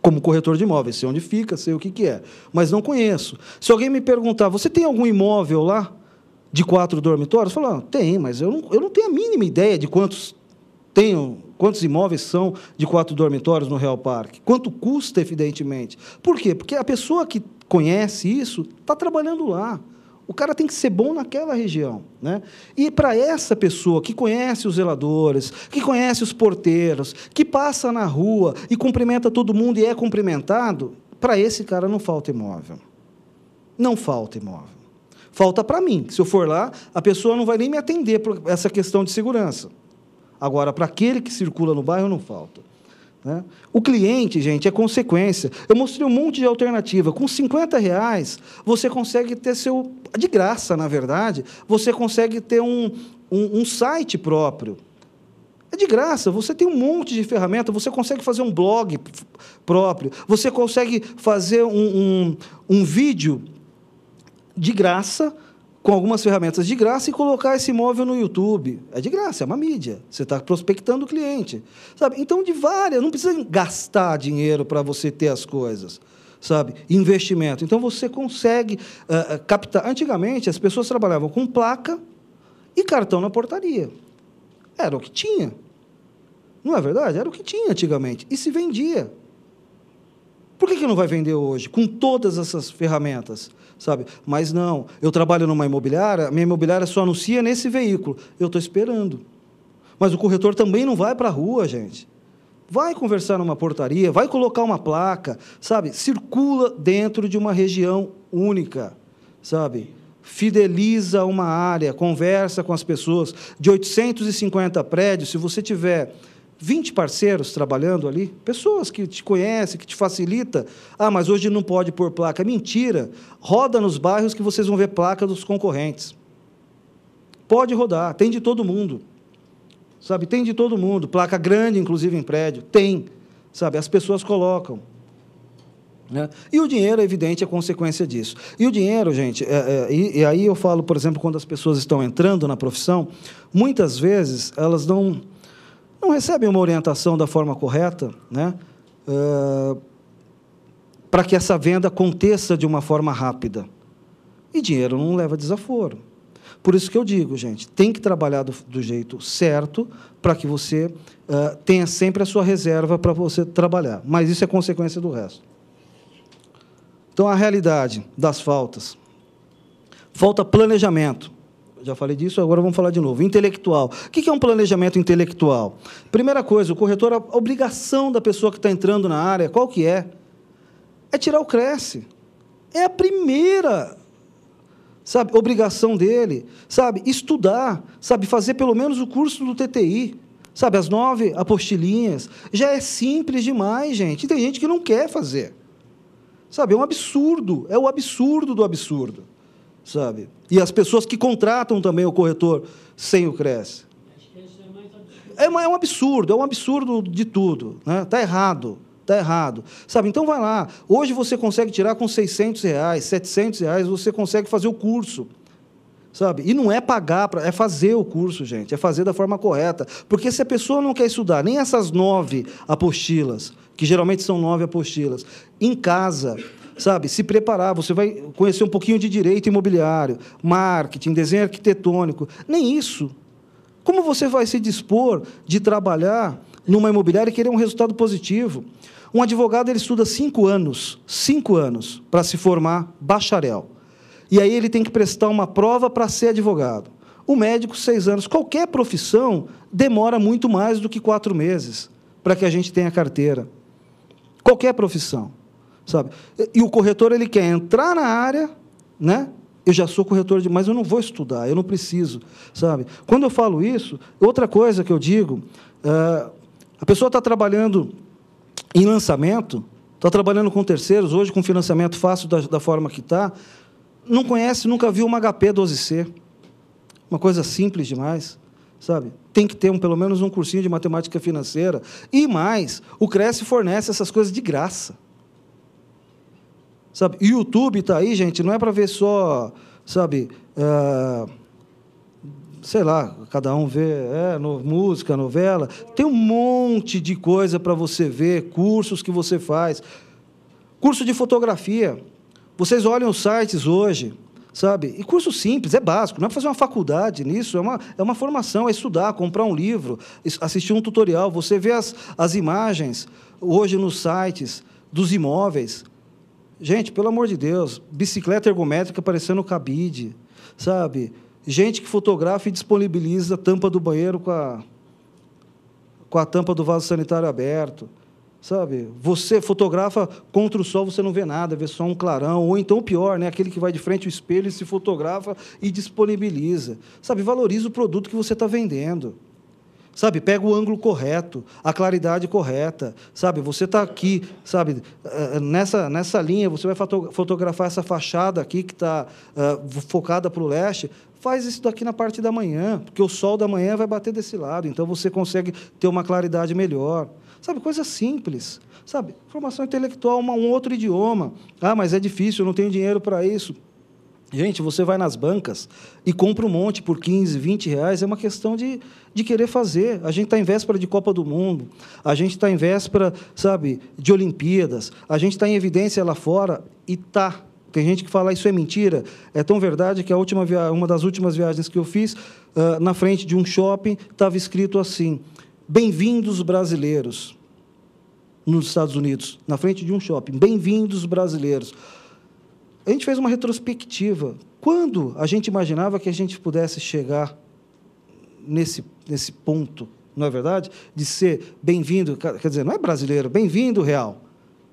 como corretor de imóveis, sei onde fica, sei o que é, mas não conheço. Se alguém me perguntar, você tem algum imóvel lá de 4 dormitórios? Eu falo, tem, mas eu não tenho a mínima ideia de quantos imóveis são de 4 dormitórios no Real Parque. Quanto custa, evidentemente. Por quê? Porque a pessoa que conhece isso está trabalhando lá. O cara tem que ser bom naquela região, né? E, para essa pessoa que conhece os zeladores, que conhece os porteiros, que passa na rua e cumprimenta todo mundo e é cumprimentado, para esse cara não falta imóvel. Não falta imóvel. Falta para mim. Se eu for lá, a pessoa não vai nem me atender por essa questão de segurança. Agora, para aquele que circula no bairro, não falta, né? O cliente, gente, é consequência. Eu mostrei um monte de alternativa. Com R$50, você consegue ter seu... De graça, na verdade, você consegue ter um site próprio. É de graça, você tem um monte de ferramenta, você consegue fazer um blog próprio, você consegue fazer um vídeo de graça, com algumas ferramentas de graça, e colocar esse imóvel no YouTube. É de graça, é uma mídia. Você está prospectando o cliente. Sabe? Então, não precisa gastar dinheiro para você ter as coisas. Sabe? Investimento. Então, você consegue captar. Antigamente, as pessoas trabalhavam com placa e cartão na portaria. Era o que tinha. Não é verdade? Era o que tinha antigamente. E se vendia. Por que não vai vender hoje, com todas essas ferramentas? Sabe? Mas não, eu trabalho numa imobiliária, minha imobiliária só anuncia nesse veículo. Eu estou esperando. Mas o corretor também não vai para a rua, gente. Vai conversar numa portaria, vai colocar uma placa, sabe? Circula dentro de uma região única, sabe? Fideliza uma área, conversa com as pessoas. De 850 prédios, se você tiver 20 parceiros trabalhando ali, pessoas que te conhecem, que te facilita. Ah, mas hoje não pode pôr placa. Mentira. Roda nos bairros que vocês vão ver placa dos concorrentes. Pode rodar, tem de todo mundo. Sabe, tem de todo mundo. Placa grande, inclusive, em prédio. Tem. Sabe, as pessoas colocam. Né? E o dinheiro, é evidente, é consequência disso. E o dinheiro, gente, e aí eu falo, por exemplo, quando as pessoas estão entrando na profissão, muitas vezes elas não recebem uma orientação da forma correta, né, para que essa venda aconteça de uma forma rápida. E dinheiro não leva desaforo. Por isso que eu digo, gente, tem que trabalhar do jeito certo para que você tenha sempre a sua reserva para você trabalhar. Mas isso é consequência do resto. Então, a realidade das faltas. Falta planejamento. Já falei disso, agora vamos falar de novo. Intelectual. O que é um planejamento intelectual? Primeira coisa, o corretor, a obrigação da pessoa que está entrando na área, qual que é? É tirar o Cresce. É a primeira, sabe, obrigação dele. Sabe, estudar, sabe, fazer pelo menos o curso do TTI. Sabe, as 9 apostilinhas. Já é simples demais, gente. E tem gente que não quer fazer. Sabe, é um absurdo. É o absurdo do absurdo. Sabe? E as pessoas que contratam também o corretor sem o Cresce. Acho que isso é mais absurdo. É um absurdo de tudo, né? Está errado, está errado. Sabe? Então, vai lá. Hoje você consegue tirar com R$600, R$700, você consegue fazer o curso. Sabe? E não é pagar, é fazer o curso, gente, é fazer da forma correta. Porque se a pessoa não quer estudar nem essas 9 apostilas, que geralmente são 9 apostilas, em casa... Sabe, se preparar, você vai conhecer um pouquinho de direito imobiliário, marketing, desenho arquitetônico, nem isso. Como você vai se dispor de trabalhar numa imobiliária e querer um resultado positivo? Um advogado, ele estuda 5 anos, para se formar bacharel. E aí ele tem que prestar uma prova para ser advogado. O médico, 6 anos. Qualquer profissão demora muito mais do que 4 meses para que a gente tenha carteira. Qualquer profissão. Sabe? E o corretor, ele quer entrar na área, né, eu já sou corretor mas eu não vou estudar, eu não preciso, sabe? Quando eu falo isso, outra coisa que eu digo, a pessoa está trabalhando em lançamento, está trabalhando com terceiros, hoje com financiamento fácil da forma que está, não conhece, nunca viu uma HP 12C, uma coisa simples demais, sabe? Tem que ter pelo menos um cursinho de matemática financeira, e mais, o Cresce fornece essas coisas de graça. Sabe? E o YouTube está aí, gente, não é para ver só, sabe, sei lá, cada um vê música, novela, tem um monte de coisa para você ver, cursos que você faz. Curso de fotografia. Vocês olham os sites hoje, sabe? E curso simples, é básico, não é para fazer uma faculdade nisso, é uma formação, é estudar, comprar um livro, assistir um tutorial. Você vê as imagens hoje nos sites dos imóveis. Gente, pelo amor de Deus, bicicleta ergométrica parecendo cabide, sabe? Gente que fotografa e disponibiliza a tampa do banheiro com a tampa do vaso sanitário aberto, sabe? Você fotografa contra o sol, você não vê nada, vê só um clarão, ou então o pior, né? Aquele que vai de frente ao espelho e se fotografa e disponibiliza, sabe? Valoriza o produto que você está vendendo. Sabe, pega o ângulo correto, a claridade correta, sabe? Você está aqui, sabe? Nessa linha, você vai fotografar essa fachada aqui que está focada para o leste. Faz isso daqui na parte da manhã, porque o sol da manhã vai bater desse lado, então você consegue ter uma claridade melhor. Sabe, coisa simples, sabe? Formação intelectual, um outro idioma. Ah, mas é difícil, eu não tenho dinheiro para isso. Gente, você vai nas bancas e compra um monte por 15, 20 reais, é uma questão de querer fazer. A gente está em véspera de Copa do Mundo, a gente está em véspera, sabe, de Olimpíadas, a gente está em evidência lá fora e está. Tem gente que fala isso é mentira. É tão verdade que uma das últimas viagens que eu fiz, na frente de um shopping, estava escrito assim: bem-vindos brasileiros, nos Estados Unidos, na frente de um shopping, bem-vindos brasileiros. A gente fez uma retrospectiva. Quando a gente imaginava que a gente pudesse chegar nesse ponto, não é verdade? De ser bem-vindo, quer dizer, não é brasileiro, bem-vindo real.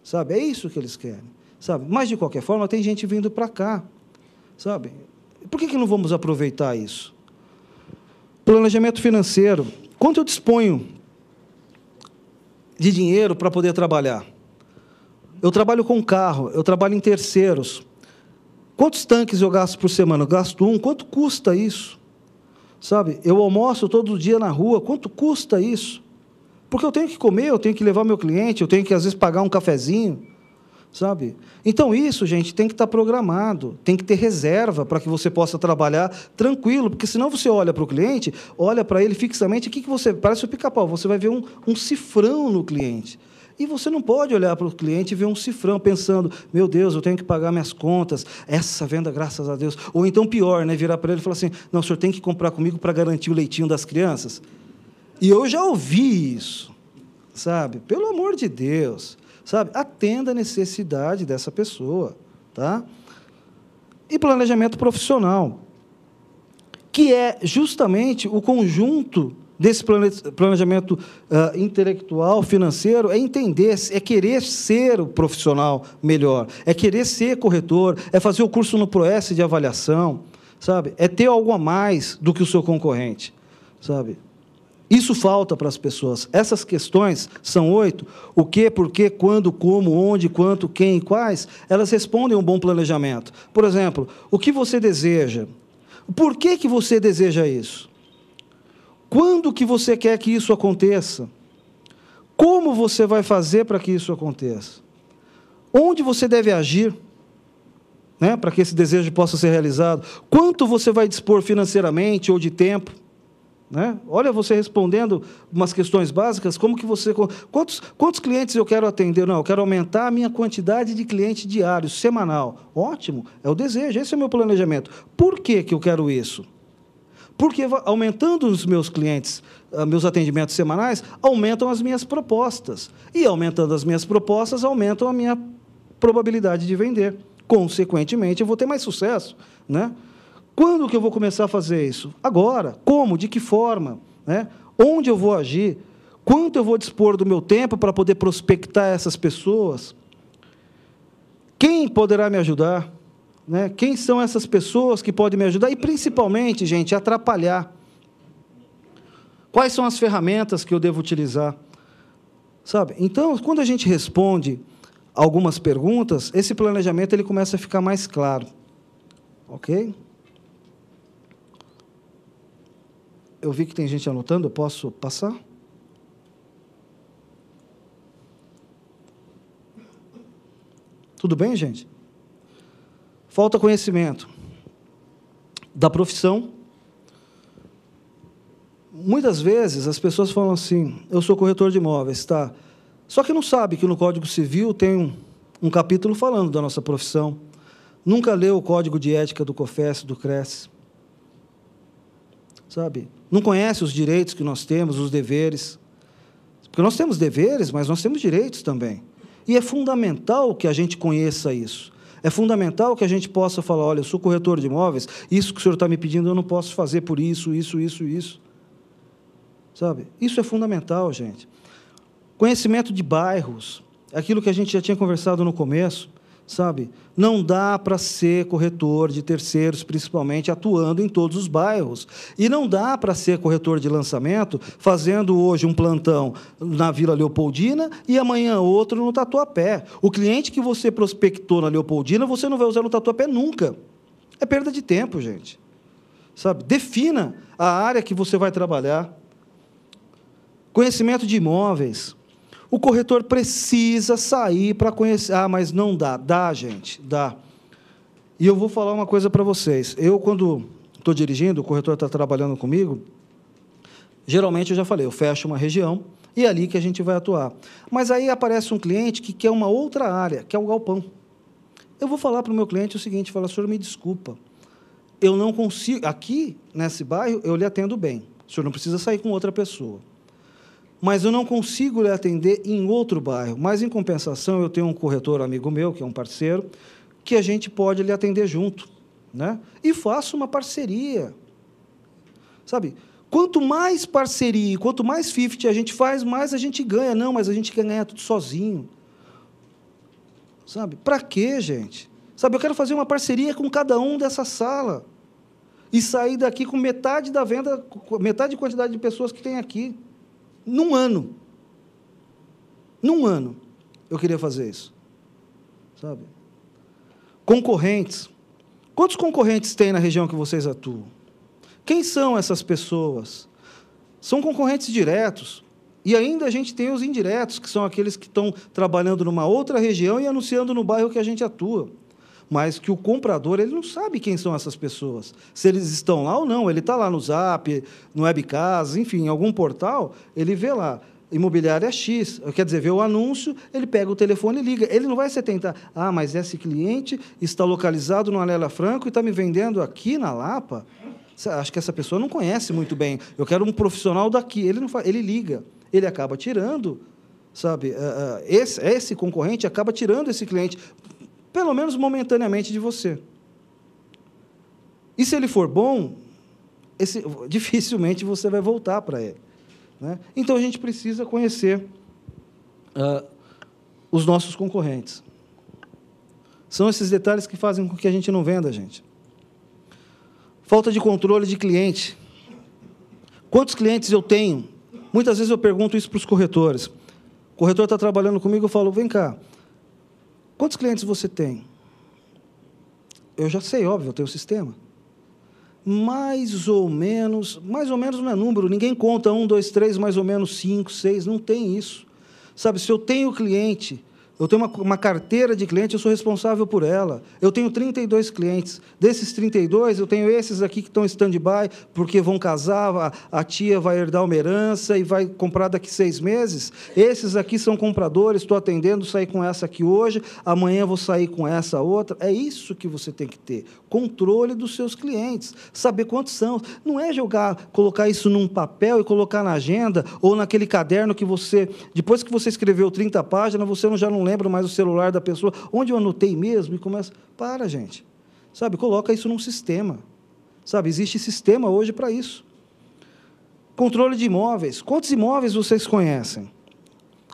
Sabe? É isso que eles querem. Sabe? Mas, de qualquer forma, tem gente vindo para cá. Sabe? Por que não vamos aproveitar isso? Planejamento financeiro. Quanto eu disponho de dinheiro para poder trabalhar? Eu trabalho com carro, eu trabalho em terceiros. Quantos tanques eu gasto por semana? Eu gasto um. Quanto custa isso? Sabe? Eu almoço todo dia na rua. Quanto custa isso? Porque eu tenho que comer, eu tenho que levar meu cliente, eu tenho que, às vezes, pagar um cafezinho. Sabe? Então, isso, gente, tem que estar programado, tem que ter reserva para que você possa trabalhar tranquilo, porque senão você olha para o cliente, olha para ele fixamente, o que você... Parece o pica-pau, você vai ver um cifrão no cliente. E você não pode olhar para o cliente e ver um cifrão pensando, meu Deus, eu tenho que pagar minhas contas, essa venda, graças a Deus. Ou então, pior, né, virar para ele e falar assim, não, o senhor tem que comprar comigo para garantir o leitinho das crianças. E eu já ouvi isso, sabe? Pelo amor de Deus, sabe? Atenda a necessidade dessa pessoa, tá? E planejamento profissional, que é justamente o conjunto desse planejamento intelectual, financeiro, é entender, é querer ser o profissional melhor, é querer ser corretor, é fazer o curso no ProES de avaliação, sabe? É ter algo a mais do que o seu concorrente, sabe? Isso falta para as pessoas. Essas questões são 8, o que, por quê, quando, como, onde, quanto, quem e quais, elas respondem a um bom planejamento. Por exemplo, o que você deseja? Por que você deseja isso? Quando que você quer que isso aconteça? Como você vai fazer para que isso aconteça? Onde você deve agir, né, para que esse desejo possa ser realizado? Quanto você vai dispor financeiramente ou de tempo? Né? Olha, você respondendo umas questões básicas, como que você... Quantos clientes eu quero atender? Não, eu quero aumentar a minha quantidade de clientes diários, semanal. Ótimo, é o desejo, esse é o meu planejamento. Por que eu quero isso? Porque aumentando os meus clientes, meus atendimentos semanais, aumentam as minhas propostas. E aumentando as minhas propostas, aumentam a minha probabilidade de vender. Consequentemente, eu vou ter mais sucesso, né? Quando que eu vou começar a fazer isso? Agora. Como? De que forma? Né? Onde eu vou agir? Quanto eu vou dispor do meu tempo para poder prospectar essas pessoas? Quem poderá me ajudar? né? Quem são essas pessoas que podem me ajudar? E, principalmente, gente, atrapalhar. Quais são as ferramentas que eu devo utilizar? Sabe? Então, quando a gente responde algumas perguntas, esse planejamento ele começa a ficar mais claro. Ok? Eu vi que tem gente anotando, eu posso passar? Tudo bem, gente? Falta conhecimento da profissão. Muitas vezes as pessoas falam assim, eu sou corretor de imóveis, tá? Só que não sabe que no Código Civil tem um capítulo falando da nossa profissão. Nunca leu o Código de Ética do COFES, do CRES. Sabe? Não conhece os direitos que nós temos, os deveres. Porque nós temos deveres, mas nós temos direitos também. E é fundamental que a gente conheça isso. É fundamental que a gente possa falar, olha, eu sou corretor de imóveis, isso que o senhor está me pedindo eu não posso fazer por isso, isso. Sabe? Isso é fundamental, gente. Conhecimento de bairros, aquilo que a gente já tinha conversado no começo, sabe? Não dá para ser corretor de terceiros, principalmente, atuando em todos os bairros. E não dá para ser corretor de lançamento, fazendo hoje um plantão na Vila Leopoldina e amanhã outro no Tatuapé. O cliente que você prospectou na Leopoldina, você não vai usar no Tatuapé nunca. É perda de tempo, gente. Sabe? Defina a área que você vai trabalhar. Conhecimento de imóveis. O corretor precisa sair para conhecer. Ah, mas não dá. Dá, gente, dá. E eu vou falar uma coisa para vocês. Eu, quando estou dirigindo, o corretor está trabalhando comigo, geralmente, eu já falei, eu fecho uma região e é ali que a gente vai atuar. Mas aí aparece um cliente que quer uma outra área, que é o galpão. Eu vou falar para o meu cliente o seguinte, falar, senhor, me desculpa, eu não consigo, aqui, nesse bairro, eu lhe atendo bem. O senhor não precisa sair com outra pessoa. Mas eu não consigo lhe atender em outro bairro. Mas, em compensação, eu tenho um corretor amigo meu, que é um parceiro, que a gente pode lhe atender junto, né? E faço uma parceria. Sabe? Quanto mais parceria, quanto mais 50 a gente faz, mais a gente ganha. Não, mas a gente quer ganhar tudo sozinho. Sabe? Para quê, gente? Sabe, eu quero fazer uma parceria com cada um dessa sala e sair daqui com metade da venda, metade da quantidade de pessoas que tem aqui. Num ano, eu queria fazer isso, sabe? Concorrentes. Quantos concorrentes tem na região que vocês atuam? Quem são essas pessoas? São concorrentes diretos. E ainda a gente tem os indiretos, que são aqueles que estão trabalhando numa outra região e anunciando no bairro que a gente atua. Mas que o comprador ele não sabe quem são essas pessoas, se eles estão lá ou não. Ele está lá no Zap, no Webcasa, enfim, em algum portal, ele vê lá, imobiliária X, quer dizer, vê o anúncio, ele pega o telefone e liga. Ele não vai se atentar, mas esse cliente está localizado no Anélia Franco e está me vendendo aqui na Lapa? Acho que essa pessoa não conhece muito bem, eu quero um profissional daqui. Ele não faz, ele liga, ele acaba tirando, sabe, esse concorrente acaba tirando esse cliente, pelo menos momentaneamente, de você. E se ele for bom, dificilmente você vai voltar para ele, né? Então, a gente precisa conhecer os nossos concorrentes. São esses detalhes que fazem com que a gente não venda, gente. Falta de controle de cliente. Quantos clientes eu tenho? Muitas vezes eu pergunto isso para os corretores. O corretor está trabalhando comigo, eu falo, vem cá, quantos clientes você tem? Eu já sei, óbvio, eu tenho o sistema. Mais ou menos não é número, ninguém conta 1, 2, 3, mais ou menos 5, 6, não tem isso. Sabe, se eu tenho cliente, eu tenho uma carteira de clientes, eu sou responsável por ela. Eu tenho 32 clientes. Desses 32, eu tenho esses aqui que estão em stand-by, porque vão casar, a tia vai herdar uma herança e vai comprar daqui 6 meses. Esses aqui são compradores, estou atendendo, saí com essa aqui hoje, amanhã vou sair com essa outra. É isso que você tem que ter, controle dos seus clientes, saber quantos são. Não é colocar isso num papel e colocar na agenda, ou naquele caderno que você, depois que você escreveu 30 páginas, você já não lembra mais o celular da pessoa, onde eu anotei mesmo, e começa... Para, gente. Sabe, coloca isso num sistema. Sabe, existe sistema hoje para isso. Controle de imóveis. Quantos imóveis vocês conhecem?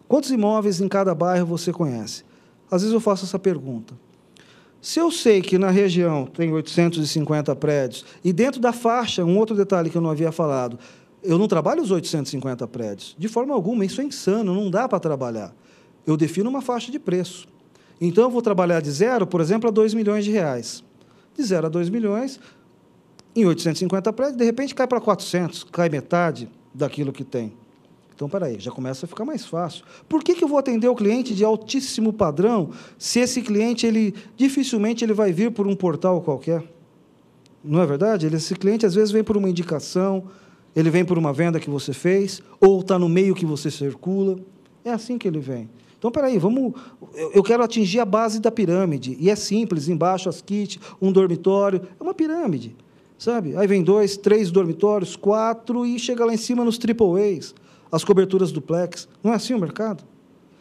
Quantos imóveis em cada bairro você conhece? Às vezes eu faço essa pergunta. Se eu sei que na região tem 850 prédios, e dentro da faixa, um outro detalhe que eu não havia falado, eu não trabalho os 850 prédios, de forma alguma, isso é insano, não dá para trabalhar. Eu defino uma faixa de preço. Então, eu vou trabalhar de 0, por exemplo, a R$2 milhões. De 0 a 2 milhões, em 850 prédios, de repente cai para 400, cai metade daquilo que tem. Então, espera aí, já começa a ficar mais fácil. Por que eu vou atender o cliente de altíssimo padrão se esse cliente, dificilmente, ele vai vir por um portal qualquer? Não é verdade? Esse cliente, às vezes, vem por uma indicação, ele vem por uma venda que você fez, ou está no meio que você circula. É assim que ele vem. Então, espera aí, eu quero atingir a base da pirâmide, e é simples, embaixo as kits, um dormitório, é uma pirâmide, sabe? Aí vem 2, 3 dormitórios, 4, e chega lá em cima nos triple A's, as coberturas duplex. Não é assim o mercado?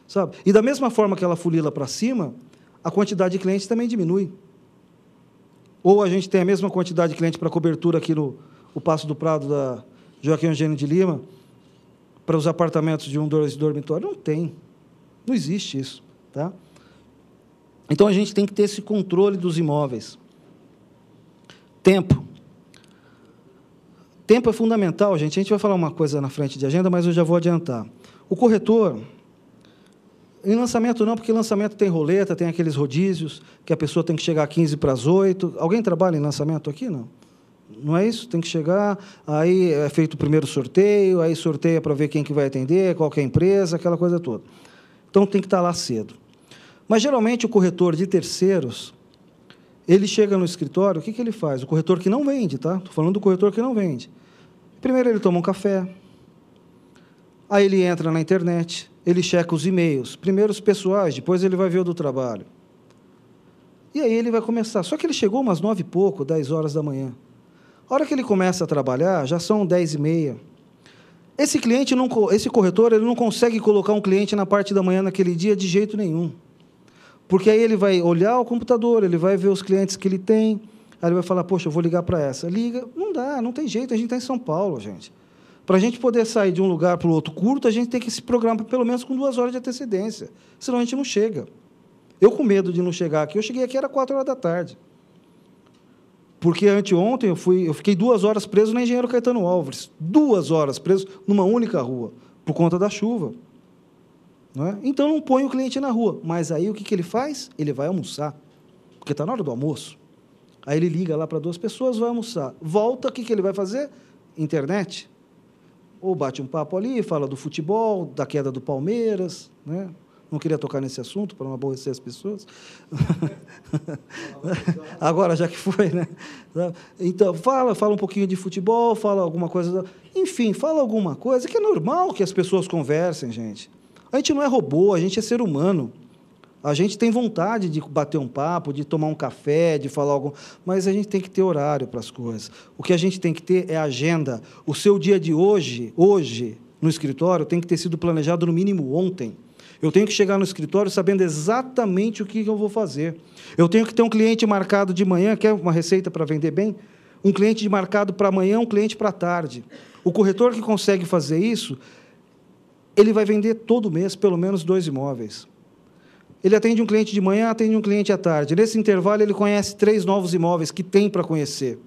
Sabe? E da mesma forma que ela funila para cima, a quantidade de clientes também diminui. Ou a gente tem a mesma quantidade de clientes para cobertura aqui no Paço do Prado da Joaquim Eugênio de Lima, para os apartamentos de 1, 2 dormitórios? Não tem. Não existe isso. Tá? Então, a gente tem que ter esse controle dos imóveis. Tempo. Tempo é fundamental, gente. A gente vai falar uma coisa na frente de agenda, mas eu já vou adiantar. O corretor, em lançamento não, porque lançamento tem roleta, tem aqueles rodízios, que a pessoa tem que chegar 15 para as 8. Alguém trabalha em lançamento aqui? Não. Não é isso? Tem que chegar, aí é feito o primeiro sorteio, aí sorteia para ver quem que vai atender, qual que é a empresa, aquela coisa toda. Então, tem que estar lá cedo. Mas, geralmente, o corretor de terceiros, ele chega no escritório, o que ele faz? O corretor que não vende, tá? Estou falando do corretor que não vende. Primeiro, ele toma um café, aí ele entra na internet, ele checa os e-mails, primeiro os pessoais, depois ele vai ver o do trabalho. E aí ele vai começar. Só que ele chegou umas 9 e pouco, 10 horas da manhã. A hora que ele começa a trabalhar, já são 10h30. Esse corretor, ele não consegue colocar um cliente na parte da manhã naquele dia de jeito nenhum. Porque aí ele vai olhar o computador, ele vai ver os clientes que ele tem, aí ele vai falar, poxa, eu vou ligar para essa. Liga, não dá, não tem jeito, a gente está em São Paulo, gente. Para a gente poder sair de um lugar para o outro curto, a gente tem que se programar pelo menos com 2 horas de antecedência, senão a gente não chega. Eu, com medo de não chegar aqui, eu cheguei aqui, era 4 horas da tarde. Porque anteontem eu fiquei 2 horas preso na Engenheiro Caetano Álvares. 2 horas preso numa única rua, por conta da chuva. Não é? Então, não põe o cliente na rua. Mas aí, o que ele faz? Ele vai almoçar, porque está na hora do almoço. Aí, ele liga lá para 2 pessoas, vai almoçar. Volta, o que ele vai fazer? Internet. Ou bate um papo ali, fala do futebol, da queda do Palmeiras, né? Não queria tocar nesse assunto, para não aborrecer as pessoas. Agora, já que foi, né? Então, fala um pouquinho de futebol, fala alguma coisa... Enfim, fala alguma coisa, que é normal que as pessoas conversem, gente. A gente não é robô, a gente é ser humano. A gente tem vontade de bater um papo, de tomar um café, de falar algo... Mas a gente tem que ter horário para as coisas. O que a gente tem que ter é agenda. O seu dia de hoje, no escritório, tem que ter sido planejado no mínimo ontem. Eu tenho que chegar no escritório sabendo exatamente o que eu vou fazer. Eu tenho que ter um cliente marcado de manhã, quer uma receita para vender bem? Um cliente marcado para amanhã, um cliente para tarde. O corretor que consegue fazer isso, ele vai vender todo mês pelo menos 2 imóveis. Ele atende um cliente de manhã, atende um cliente à tarde. Nesse intervalo, ele conhece 3 novos imóveis que tem para conhecer.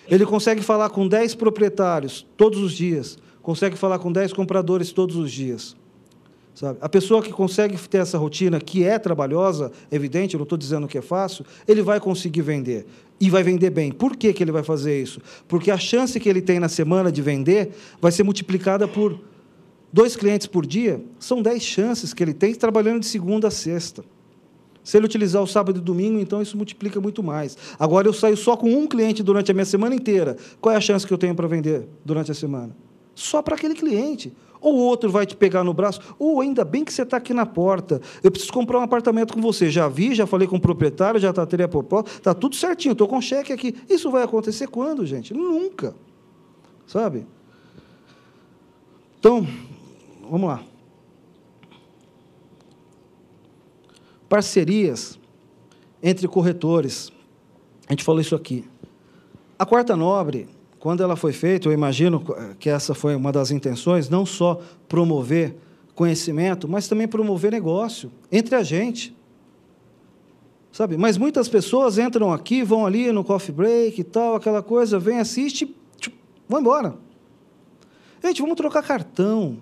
Ele consegue falar com 10 proprietários todos os dias. Consegue falar com 10 compradores todos os dias. Sabe? A pessoa que consegue ter essa rotina, que é trabalhosa, evidente, eu não estou dizendo que é fácil, ele vai conseguir vender. E vai vender bem. Por que ele vai fazer isso? Porque a chance que ele tem na semana de vender vai ser multiplicada por 2 clientes por dia. São 10 chances que ele tem trabalhando de segunda a sexta. Se ele utilizar o sábado e domingo, então isso multiplica muito mais. Agora, eu saio só com um cliente durante a minha semana inteira. Qual é a chance que eu tenho para vender durante a semana? Só para aquele cliente. Ou o outro vai te pegar no braço, ou ainda bem que você está aqui na porta, eu preciso comprar um apartamento com você, já vi, já falei com o proprietário, já está a proposta, está tudo certinho, estou com cheque aqui. Isso vai acontecer quando, gente? Nunca. Sabe? Então, vamos lá. Parcerias entre corretores. A gente falou isso aqui. A Quarta Nobre, quando ela foi feita, eu imagino que essa foi uma das intenções, não só promover conhecimento, mas também promover negócio entre a gente. Sabe? Mas muitas pessoas entram aqui, vão ali no coffee break e tal, aquela coisa, vem, assiste, vão embora. Gente, vamos trocar cartão.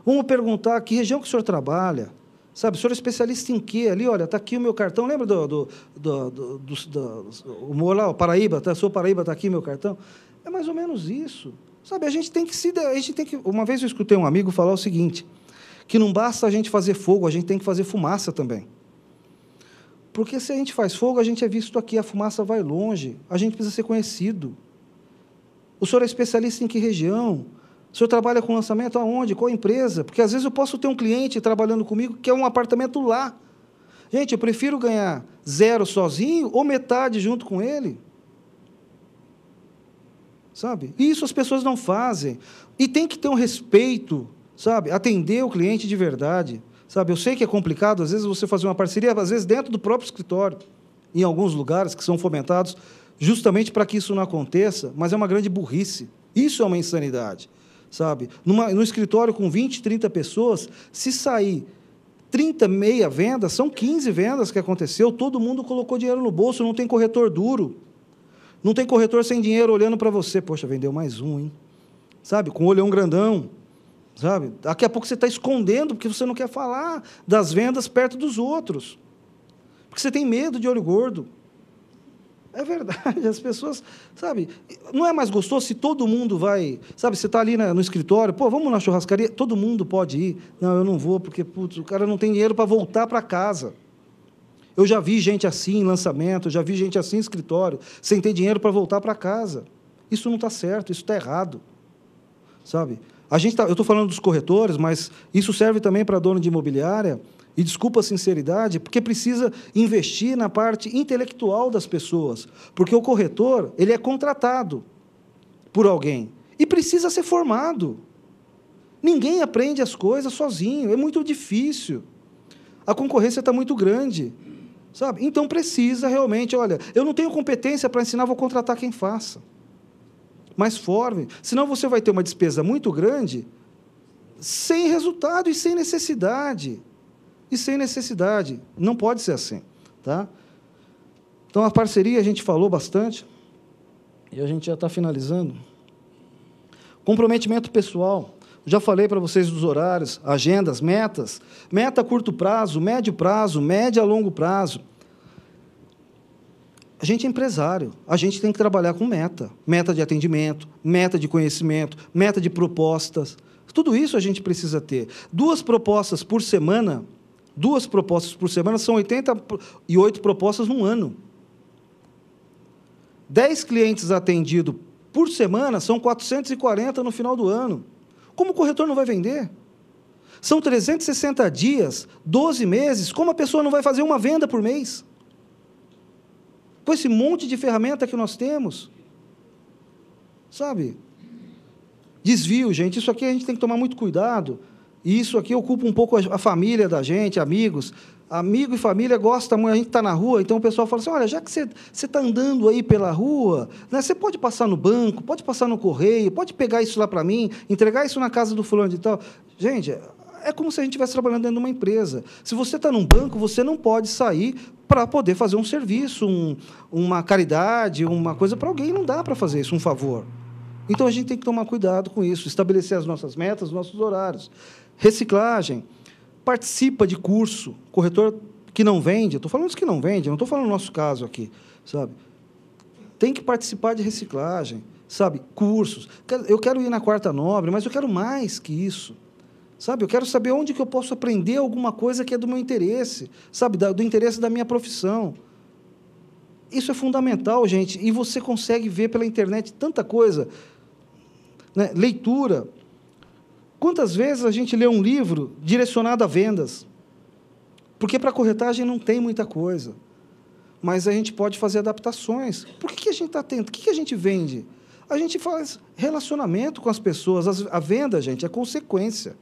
Vamos perguntar que região que o senhor trabalha. Sabe, o senhor é especialista em quê? Ali, olha, está aqui o meu cartão. Lembra o Paraíba? Sou Paraíba, está aqui meu cartão. É mais ou menos isso. Sabe, a gente tem que... Uma vez eu escutei um amigo falar o seguinte, que não basta a gente fazer fogo, a gente tem que fazer fumaça também. Porque se a gente faz fogo, a gente é visto aqui, a fumaça vai longe, a gente precisa ser conhecido. O senhor é especialista em que região? O senhor trabalha com lançamento aonde? Qual empresa? Porque, às vezes, eu posso ter um cliente trabalhando comigo que quer um apartamento lá. Gente, eu prefiro ganhar 0 sozinho ou metade junto com ele. Sabe? E isso as pessoas não fazem. E tem que ter um respeito, sabe? Atender o cliente de verdade. Sabe? Eu sei que é complicado, às vezes, você fazer uma parceria, às vezes, dentro do próprio escritório, em alguns lugares que são fomentados justamente para que isso não aconteça, mas é uma grande burrice. Isso é uma insanidade. Sabe? No escritório com 20, 30 pessoas, se sair 30 meia vendas, são 15 vendas que aconteceu, todo mundo colocou dinheiro no bolso, não tem corretor duro, não tem corretor sem dinheiro olhando para você, poxa, vendeu mais um, hein? Sabe? Com o olhão grandão, sabe? Daqui a pouco você está escondendo, porque você não quer falar das vendas perto dos outros, porque você tem medo de olho gordo. É verdade, as pessoas, sabe, não é mais gostoso se todo mundo vai, sabe, você está ali no escritório, pô, vamos na churrascaria, todo mundo pode ir. Não, eu não vou, porque, putz, o cara não tem dinheiro para voltar para casa. Eu já vi gente assim em lançamento, já vi gente assim em escritório, sem ter dinheiro para voltar para casa. Isso não está certo, isso está errado, sabe? Eu estou falando dos corretores, mas isso serve também para dono de imobiliária. E desculpa a sinceridade, porque precisa investir na parte intelectual das pessoas, porque o corretor ele é contratado por alguém e precisa ser formado. Ninguém aprende as coisas sozinho, é muito difícil. A concorrência está muito grande, sabe? Então precisa realmente, olha, eu não tenho competência para ensinar, vou contratar quem faça. Mas forme, senão você vai ter uma despesa muito grande, sem resultado e sem necessidade. E sem necessidade. Não pode ser assim. Tá? Então, a parceria, a gente falou bastante, e a gente já está finalizando. Comprometimento pessoal. Já falei para vocês dos horários, agendas, metas. Meta a curto prazo, médio a longo prazo. A gente é empresário, a gente tem que trabalhar com meta. Meta de atendimento, meta de conhecimento, meta de propostas. Tudo isso a gente precisa ter. 2 propostas por semana são 88 propostas num ano. 10 clientes atendidos por semana são 440 no final do ano. Como o corretor não vai vender? São 360 dias, 12 meses, como a pessoa não vai fazer uma venda por mês? Com esse monte de ferramenta que nós temos. Sabe? Desvio, gente, isso aqui a gente tem que tomar muito cuidado. E isso aqui ocupa um pouco a família da gente, amigos. Amigo e família gosta muito, a gente está na rua, então o pessoal fala assim, olha, já que você está andando aí pela rua, né, você pode passar no banco, pode passar no correio, pode pegar isso lá para mim, entregar isso na casa do fulano e tal. Gente, é como se a gente estivesse trabalhando dentro de uma empresa. Se você está num banco, você não pode sair para poder fazer um serviço, uma caridade, uma coisa para alguém, não dá para fazer isso, um favor. Então, a gente tem que tomar cuidado com isso, estabelecer as nossas metas, os nossos horários. Reciclagem, participa de curso, corretor que não vende, estou falando dos que não vendem, não estou falando do nosso caso aqui, sabe? Tem que participar de reciclagem, sabe? Cursos. Eu quero ir na Quarta Nobre, mas eu quero mais que isso, sabe? Eu quero saber onde que eu posso aprender alguma coisa que é do meu interesse, sabe? Do interesse da minha profissão. Isso é fundamental, gente, e você consegue ver pela internet tanta coisa, né? Leitura. Quantas vezes a gente lê um livro direcionado a vendas? Porque para corretagem não tem muita coisa, mas a gente pode fazer adaptações. Por que a gente está atento? O que a gente vende? A gente faz relacionamento com as pessoas. A venda, gente, é consequência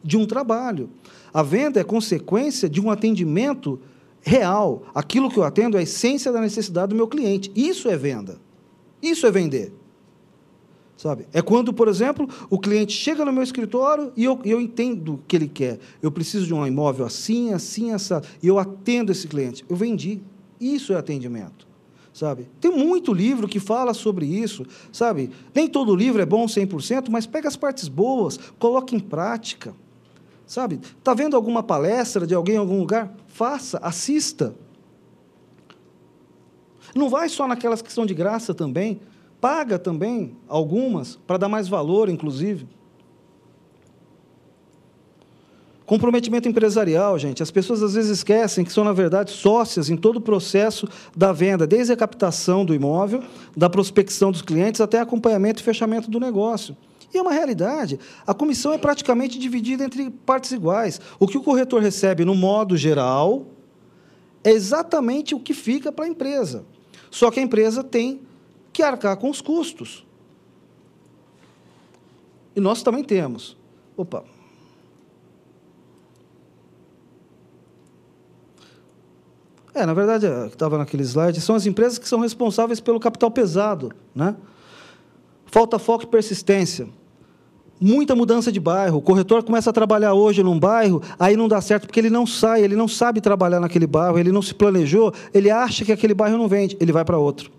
de um trabalho. A venda é consequência de um atendimento real. Aquilo que eu atendo é a essência da necessidade do meu cliente. Isso é venda. Isso é vender. Sabe? É quando, por exemplo, o cliente chega no meu escritório e eu entendo o que ele quer. Eu preciso de um imóvel assim, assim, assado. E eu atendo esse cliente. Eu vendi. Isso é atendimento, sabe? Tem muito livro que fala sobre isso, sabe? Nem todo livro é bom 100%, mas pega as partes boas, coloca em prática, sabe? Está vendo alguma palestra de alguém em algum lugar? Faça, assista. Não vai só naquelas que são de graça também, paga também algumas, para dar mais valor, inclusive. Comprometimento empresarial, gente. As pessoas às vezes esquecem que são, na verdade, sócias em todo o processo da venda, desde a captação do imóvel, da prospecção dos clientes, até acompanhamento e fechamento do negócio. E é uma realidade. A comissão é praticamente dividida entre partes iguais. O que o corretor recebe, no modo geral, é exatamente o que fica para a empresa. Só que a empresa tem que arcar com os custos. E nós também temos. Opa! Na verdade, que estava naquele slide, são as empresas que são responsáveis pelo capital pesado, né? Falta foco e persistência. Muita mudança de bairro. O corretor começa a trabalhar hoje num bairro, aí não dá certo porque ele não sai, ele não sabe trabalhar naquele bairro, ele não se planejou, ele acha que aquele bairro não vende, ele vai para outro.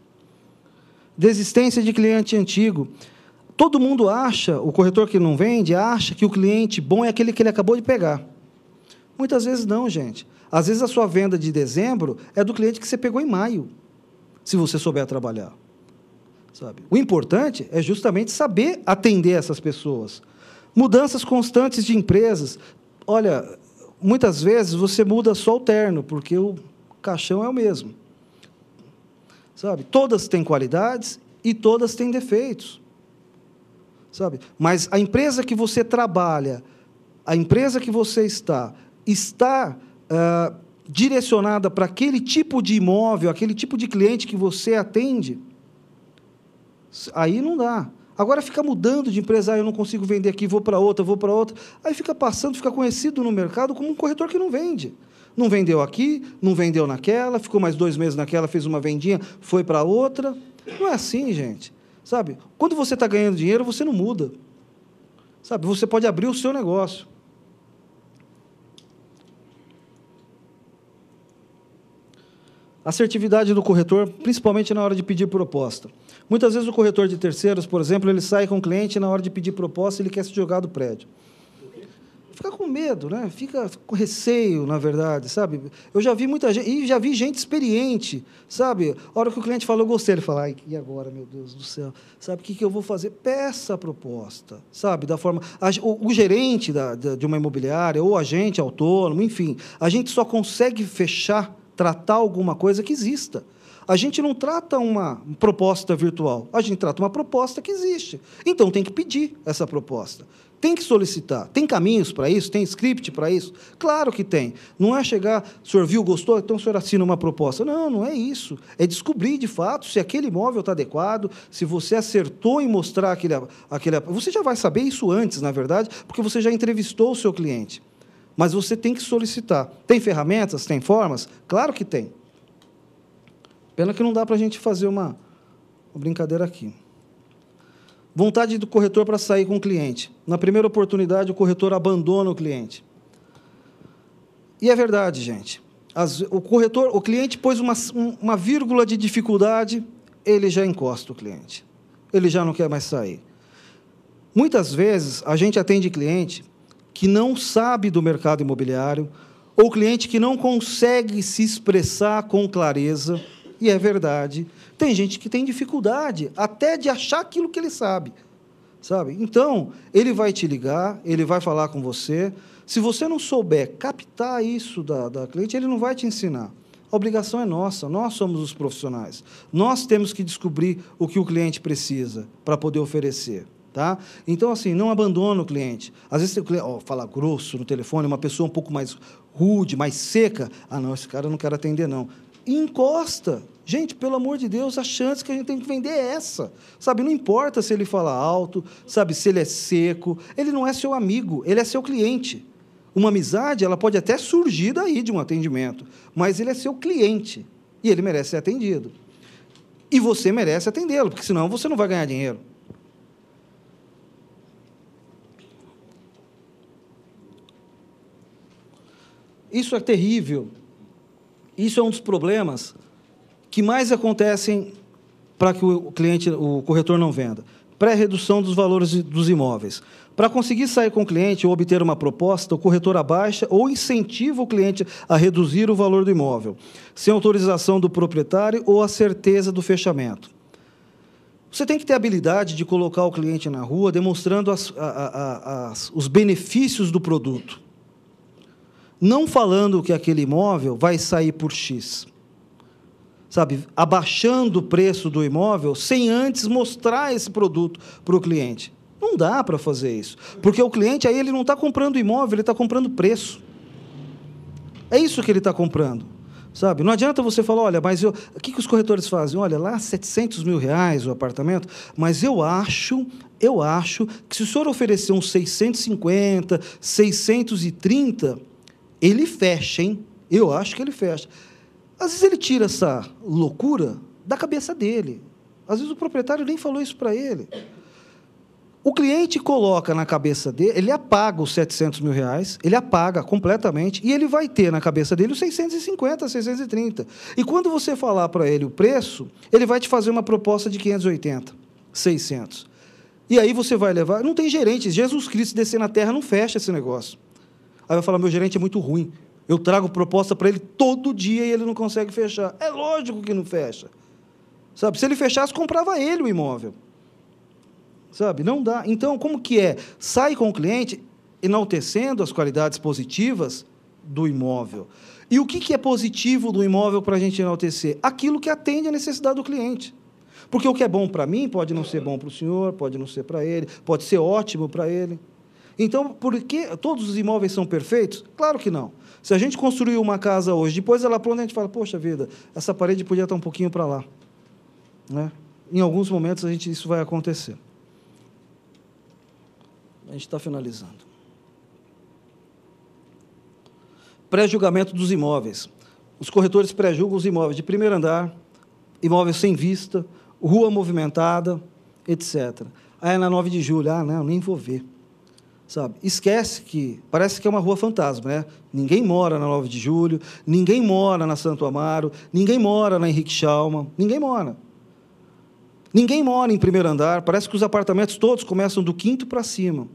Desistência de cliente antigo. Todo mundo acha, o corretor que não vende, acha que o cliente bom é aquele que ele acabou de pegar. Muitas vezes não, gente. Às vezes a sua venda de dezembro é do cliente que você pegou em maio, se você souber trabalhar. Sabe? O importante é justamente saber atender essas pessoas. Mudanças constantes de empresas. Olha, muitas vezes você muda só o terno, porque o caixão é o mesmo. Sabe? Todas têm qualidades e todas têm defeitos. Sabe? Mas a empresa que você trabalha, a empresa que você está direcionada para aquele tipo de imóvel, aquele tipo de cliente que você atende, aí não dá. Agora fica mudando de empresa, eu não consigo vender aqui, vou para outra, aí fica passando, fica conhecido no mercado como um corretor que não vende. Não vendeu aqui, não vendeu naquela, ficou mais 2 meses naquela, fez uma vendinha, foi para outra. Não é assim, gente. Sabe? Quando você está ganhando dinheiro, você não muda. Sabe? Você pode abrir o seu negócio. Assertividade do corretor, principalmente na hora de pedir proposta. Muitas vezes o corretor de terceiros, por exemplo, ele sai com o cliente e na hora de pedir proposta ele quer se jogar do prédio. Fica com medo, né? Fica com receio, na verdade, sabe? Eu já vi muita gente, e já vi gente experiente, sabe? A hora que o cliente fala, eu gostei, ele fala, ai, e agora, meu Deus do céu? Sabe o que eu vou fazer? Peça a proposta, sabe? Da forma... O gerente de uma imobiliária, ou agente autônomo, enfim, a gente só consegue fechar, tratar alguma coisa que exista. A gente não trata uma proposta virtual, a gente trata uma proposta que existe. Então, tem que pedir essa proposta. Tem que solicitar. Tem caminhos para isso? Tem script para isso? Claro que tem. Não é chegar, o senhor viu, gostou, então o senhor assina uma proposta. Não, não é isso. É descobrir, de fato, se aquele imóvel está adequado, se você acertou em mostrar aquele... Você já vai saber isso antes, na verdade, porque você já entrevistou o seu cliente. Mas você tem que solicitar. Tem ferramentas? Tem formas? Claro que tem. Pena que não dá para a gente fazer uma brincadeira aqui. Vontade do corretor para sair com o cliente. Na primeira oportunidade, o corretor abandona o cliente. E é verdade, gente. O cliente pôs uma vírgula de dificuldade, ele já encosta o cliente. Ele já não quer mais sair. Muitas vezes, a gente atende cliente que não sabe do mercado imobiliário, ou cliente que não consegue se expressar com clareza, e é verdade. Tem gente que tem dificuldade até de achar aquilo que ele sabe. Então, ele vai te ligar, ele vai falar com você. Se você não souber captar isso da cliente, ele não vai te ensinar. A obrigação é nossa, nós somos os profissionais. Nós temos que descobrir o que o cliente precisa para poder oferecer. Tá? Então, assim, não abandona o cliente. Às vezes, o cliente fala grosso no telefone, uma pessoa um pouco mais rude, mais seca. Ah, não, esse cara eu não quero atender, não. E encosta. Gente, pelo amor de Deus, a chance que a gente tem que vender é essa. Sabe, não importa se ele fala alto, sabe, se ele é seco, ele não é seu amigo, ele é seu cliente. Uma amizade, ela pode até surgir daí de um atendimento, mas ele é seu cliente e ele merece ser atendido. E você merece atendê-lo, porque senão você não vai ganhar dinheiro. Isso é terrível. Isso é um dos problemas que mais acontecem para que o corretor não venda? Pré-redução dos valores dos imóveis. Para conseguir sair com o cliente ou obter uma proposta, o corretor abaixa ou incentiva o cliente a reduzir o valor do imóvel, sem autorização do proprietário ou a certeza do fechamento. Você tem que ter a habilidade de colocar o cliente na rua, demonstrando os benefícios do produto. Não falando que aquele imóvel vai sair por X. Sabe, abaixando o preço do imóvel sem antes mostrar esse produto para o cliente. Não dá para fazer isso, porque o cliente aí ele não está comprando imóvel, ele está comprando preço. É isso que ele está comprando, sabe? Não adianta você falar, olha, mas o que os corretores fazem? Olha, lá R$700 mil o apartamento, mas eu acho que se o senhor oferecer uns 650, 630, ele fecha, hein? Eu acho que ele fecha. Às vezes ele tira essa loucura da cabeça dele. Às vezes o proprietário nem falou isso para ele. O cliente coloca na cabeça dele, ele apaga os R$700 mil, ele apaga completamente, e ele vai ter na cabeça dele os 650, 630. E quando você falar para ele o preço, ele vai te fazer uma proposta de 580, 600. E aí você vai levar... Não tem gerente, Jesus Cristo descer na terra não fecha esse negócio. Aí vai falar, meu gerente é muito ruim. Eu trago proposta para ele todo dia e ele não consegue fechar. É lógico que não fecha. Sabe? Se ele fechasse, comprava ele o imóvel. Sabe? Não dá. Então, como que é? Sai com o cliente enaltecendo as qualidades positivas do imóvel. E o que é positivo do imóvel para a gente enaltecer? Aquilo que atende à necessidade do cliente. Porque o que é bom para mim pode não ser bom para o senhor, pode não ser para ele, pode ser ótimo para ele. Então, por que todos os imóveis são perfeitos? Claro que não. Se a gente construir uma casa hoje, depois ela pronta, a gente fala, poxa vida, essa parede podia estar um pouquinho para lá. Né? Em alguns momentos isso vai acontecer. A gente está finalizando. Pré-julgamento dos imóveis. Os corretores pré-julgam os imóveis de primeiro andar, imóveis sem vista, rua movimentada, etc. Aí, na 9 de julho, não, nem vou ver. Sabe? Esquece que, parece que é uma rua fantasma, né? Ninguém mora na 9 de julho, ninguém mora na Santo Amaro, ninguém mora na Henrique Schalman, ninguém mora. Ninguém mora em primeiro andar, parece que os apartamentos todos começam do 5º para cima.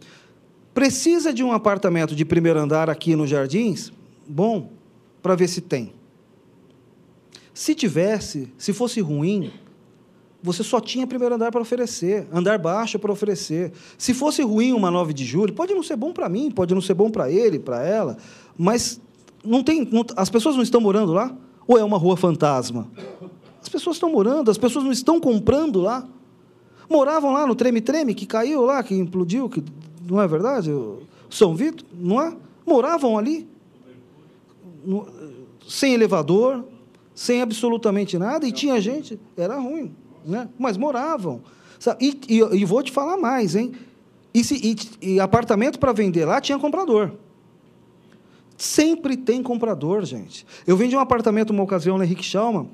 Precisa de um apartamento de primeiro andar aqui nos Jardins? Bom, para ver se tem. Se tivesse, se fosse ruim, você só tinha primeiro andar para oferecer, andar baixo para oferecer. Se fosse ruim uma 9 de julho, pode não ser bom para mim, pode não ser bom para ele, para ela, mas as pessoas não estão morando lá? Ou é uma rua fantasma? As pessoas estão morando, as pessoas não estão comprando lá. Moravam lá no Treme-Treme, que caiu lá, que implodiu, que não é verdade? O São Vito, não é? Moravam ali, sem elevador, sem absolutamente nada, e tinha gente, era ruim, né? Mas moravam. Sabe? E vou te falar mais, hein? E apartamento para vender lá tinha comprador. Sempre tem comprador, gente. Eu vendi um apartamento uma ocasião na Henrique Schalman.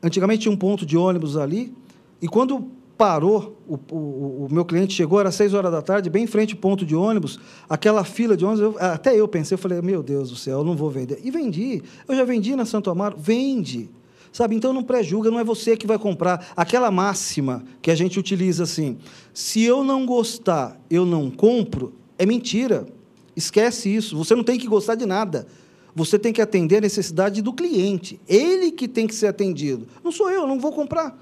Antigamente tinha um ponto de ônibus ali, e quando parou, o meu cliente chegou, era 6 horas da tarde, bem em frente ao ponto de ônibus, aquela fila de ônibus, até eu pensei, eu falei, meu Deus do céu, eu não vou vender. E vendi. Eu já vendi na Santo Amaro, vende. Sabe? Então, não pré-julga, não é você que vai comprar. Aquela máxima que a gente utiliza assim, se eu não gostar, eu não compro, é mentira. Esquece isso. Você não tem que gostar de nada. Você tem que atender a necessidade do cliente. Ele que tem que ser atendido. Não sou eu não vou comprar.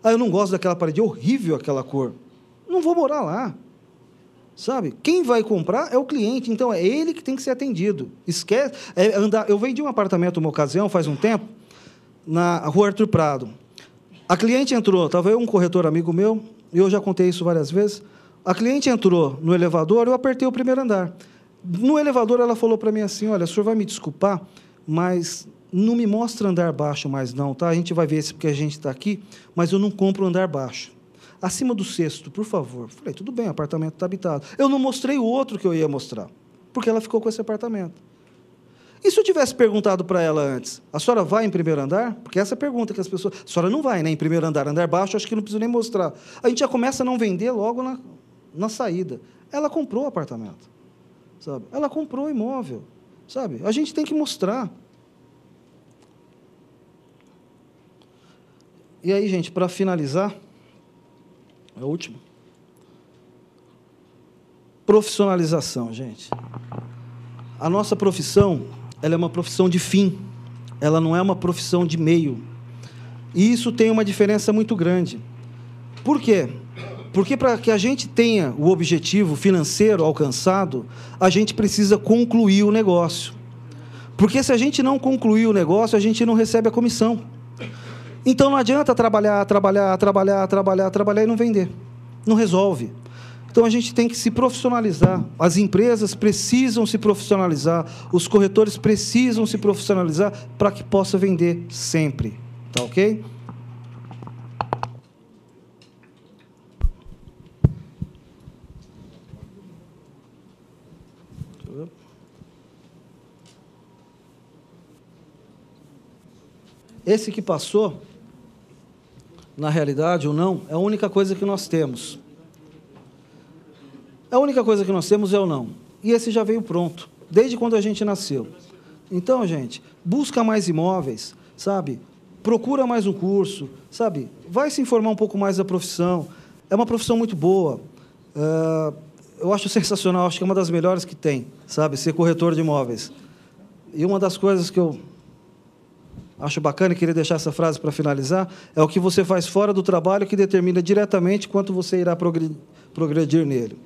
Eu não gosto daquela parede, é horrível aquela cor. Não vou morar lá. Sabe? Quem vai comprar é o cliente, então é ele que tem que ser atendido. Esquece. Eu vendi um apartamento uma ocasião, faz um tempo, na Rua Arthur Prado. A cliente entrou, estava eu um corretor amigo meu, e eu já contei isso várias vezes. A cliente entrou no elevador, eu apertei o primeiro andar. No elevador, ela falou para mim assim, olha, o senhor vai me desculpar, mas não me mostra andar baixo mais não, tá? A gente vai ver esse porque a gente está aqui, mas eu não compro andar baixo. Acima do 6º, por favor. Falei, tudo bem, o apartamento está habitado. Eu não mostrei o outro que eu ia mostrar, porque ela ficou com esse apartamento. E se eu tivesse perguntado para ela antes, a senhora vai em primeiro andar? Porque essa é a pergunta que as pessoas... A senhora não vai, né, em primeiro andar, andar baixo, acho que não preciso nem mostrar. A gente já começa a não vender logo na saída. Ela comprou o apartamento. Sabe? Ela comprou o imóvel, sabe? A gente tem que mostrar. E aí, gente, para finalizar, é o último. Profissionalização, gente. A nossa profissão, ela é uma profissão de fim, ela não é uma profissão de meio. E isso tem uma diferença muito grande. Por quê? Porque para que a gente tenha o objetivo financeiro alcançado, a gente precisa concluir o negócio. Porque se a gente não concluir o negócio, a gente não recebe a comissão. Então não adianta trabalhar e não vender. Não resolve. Então a gente tem que se profissionalizar. As empresas precisam se profissionalizar, os corretores precisam se profissionalizar para que possa vender sempre. Tá ok? Esse que passou, na realidade, ou não, é a única coisa que nós temos. A única coisa que nós temos é o não. E esse já veio pronto, desde quando a gente nasceu. Então, gente, busca mais imóveis, sabe? Procura mais um curso, sabe? Vai se informar um pouco mais da profissão. É uma profissão muito boa. Eu acho sensacional, acho que é uma das melhores que tem, sabe? Ser corretor de imóveis. E uma das coisas que eu acho bacana, e queria deixar essa frase para finalizar, é o que você faz fora do trabalho que determina diretamente quanto você irá progredir nele.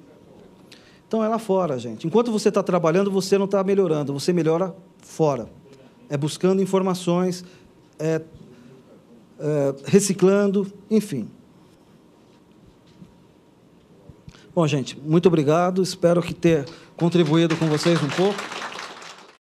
Então, é lá fora, gente. Enquanto você está trabalhando, você não está melhorando, você melhora fora. É buscando informações, reciclando, enfim. Bom, gente, muito obrigado. Espero que ter contribuído com vocês um pouco.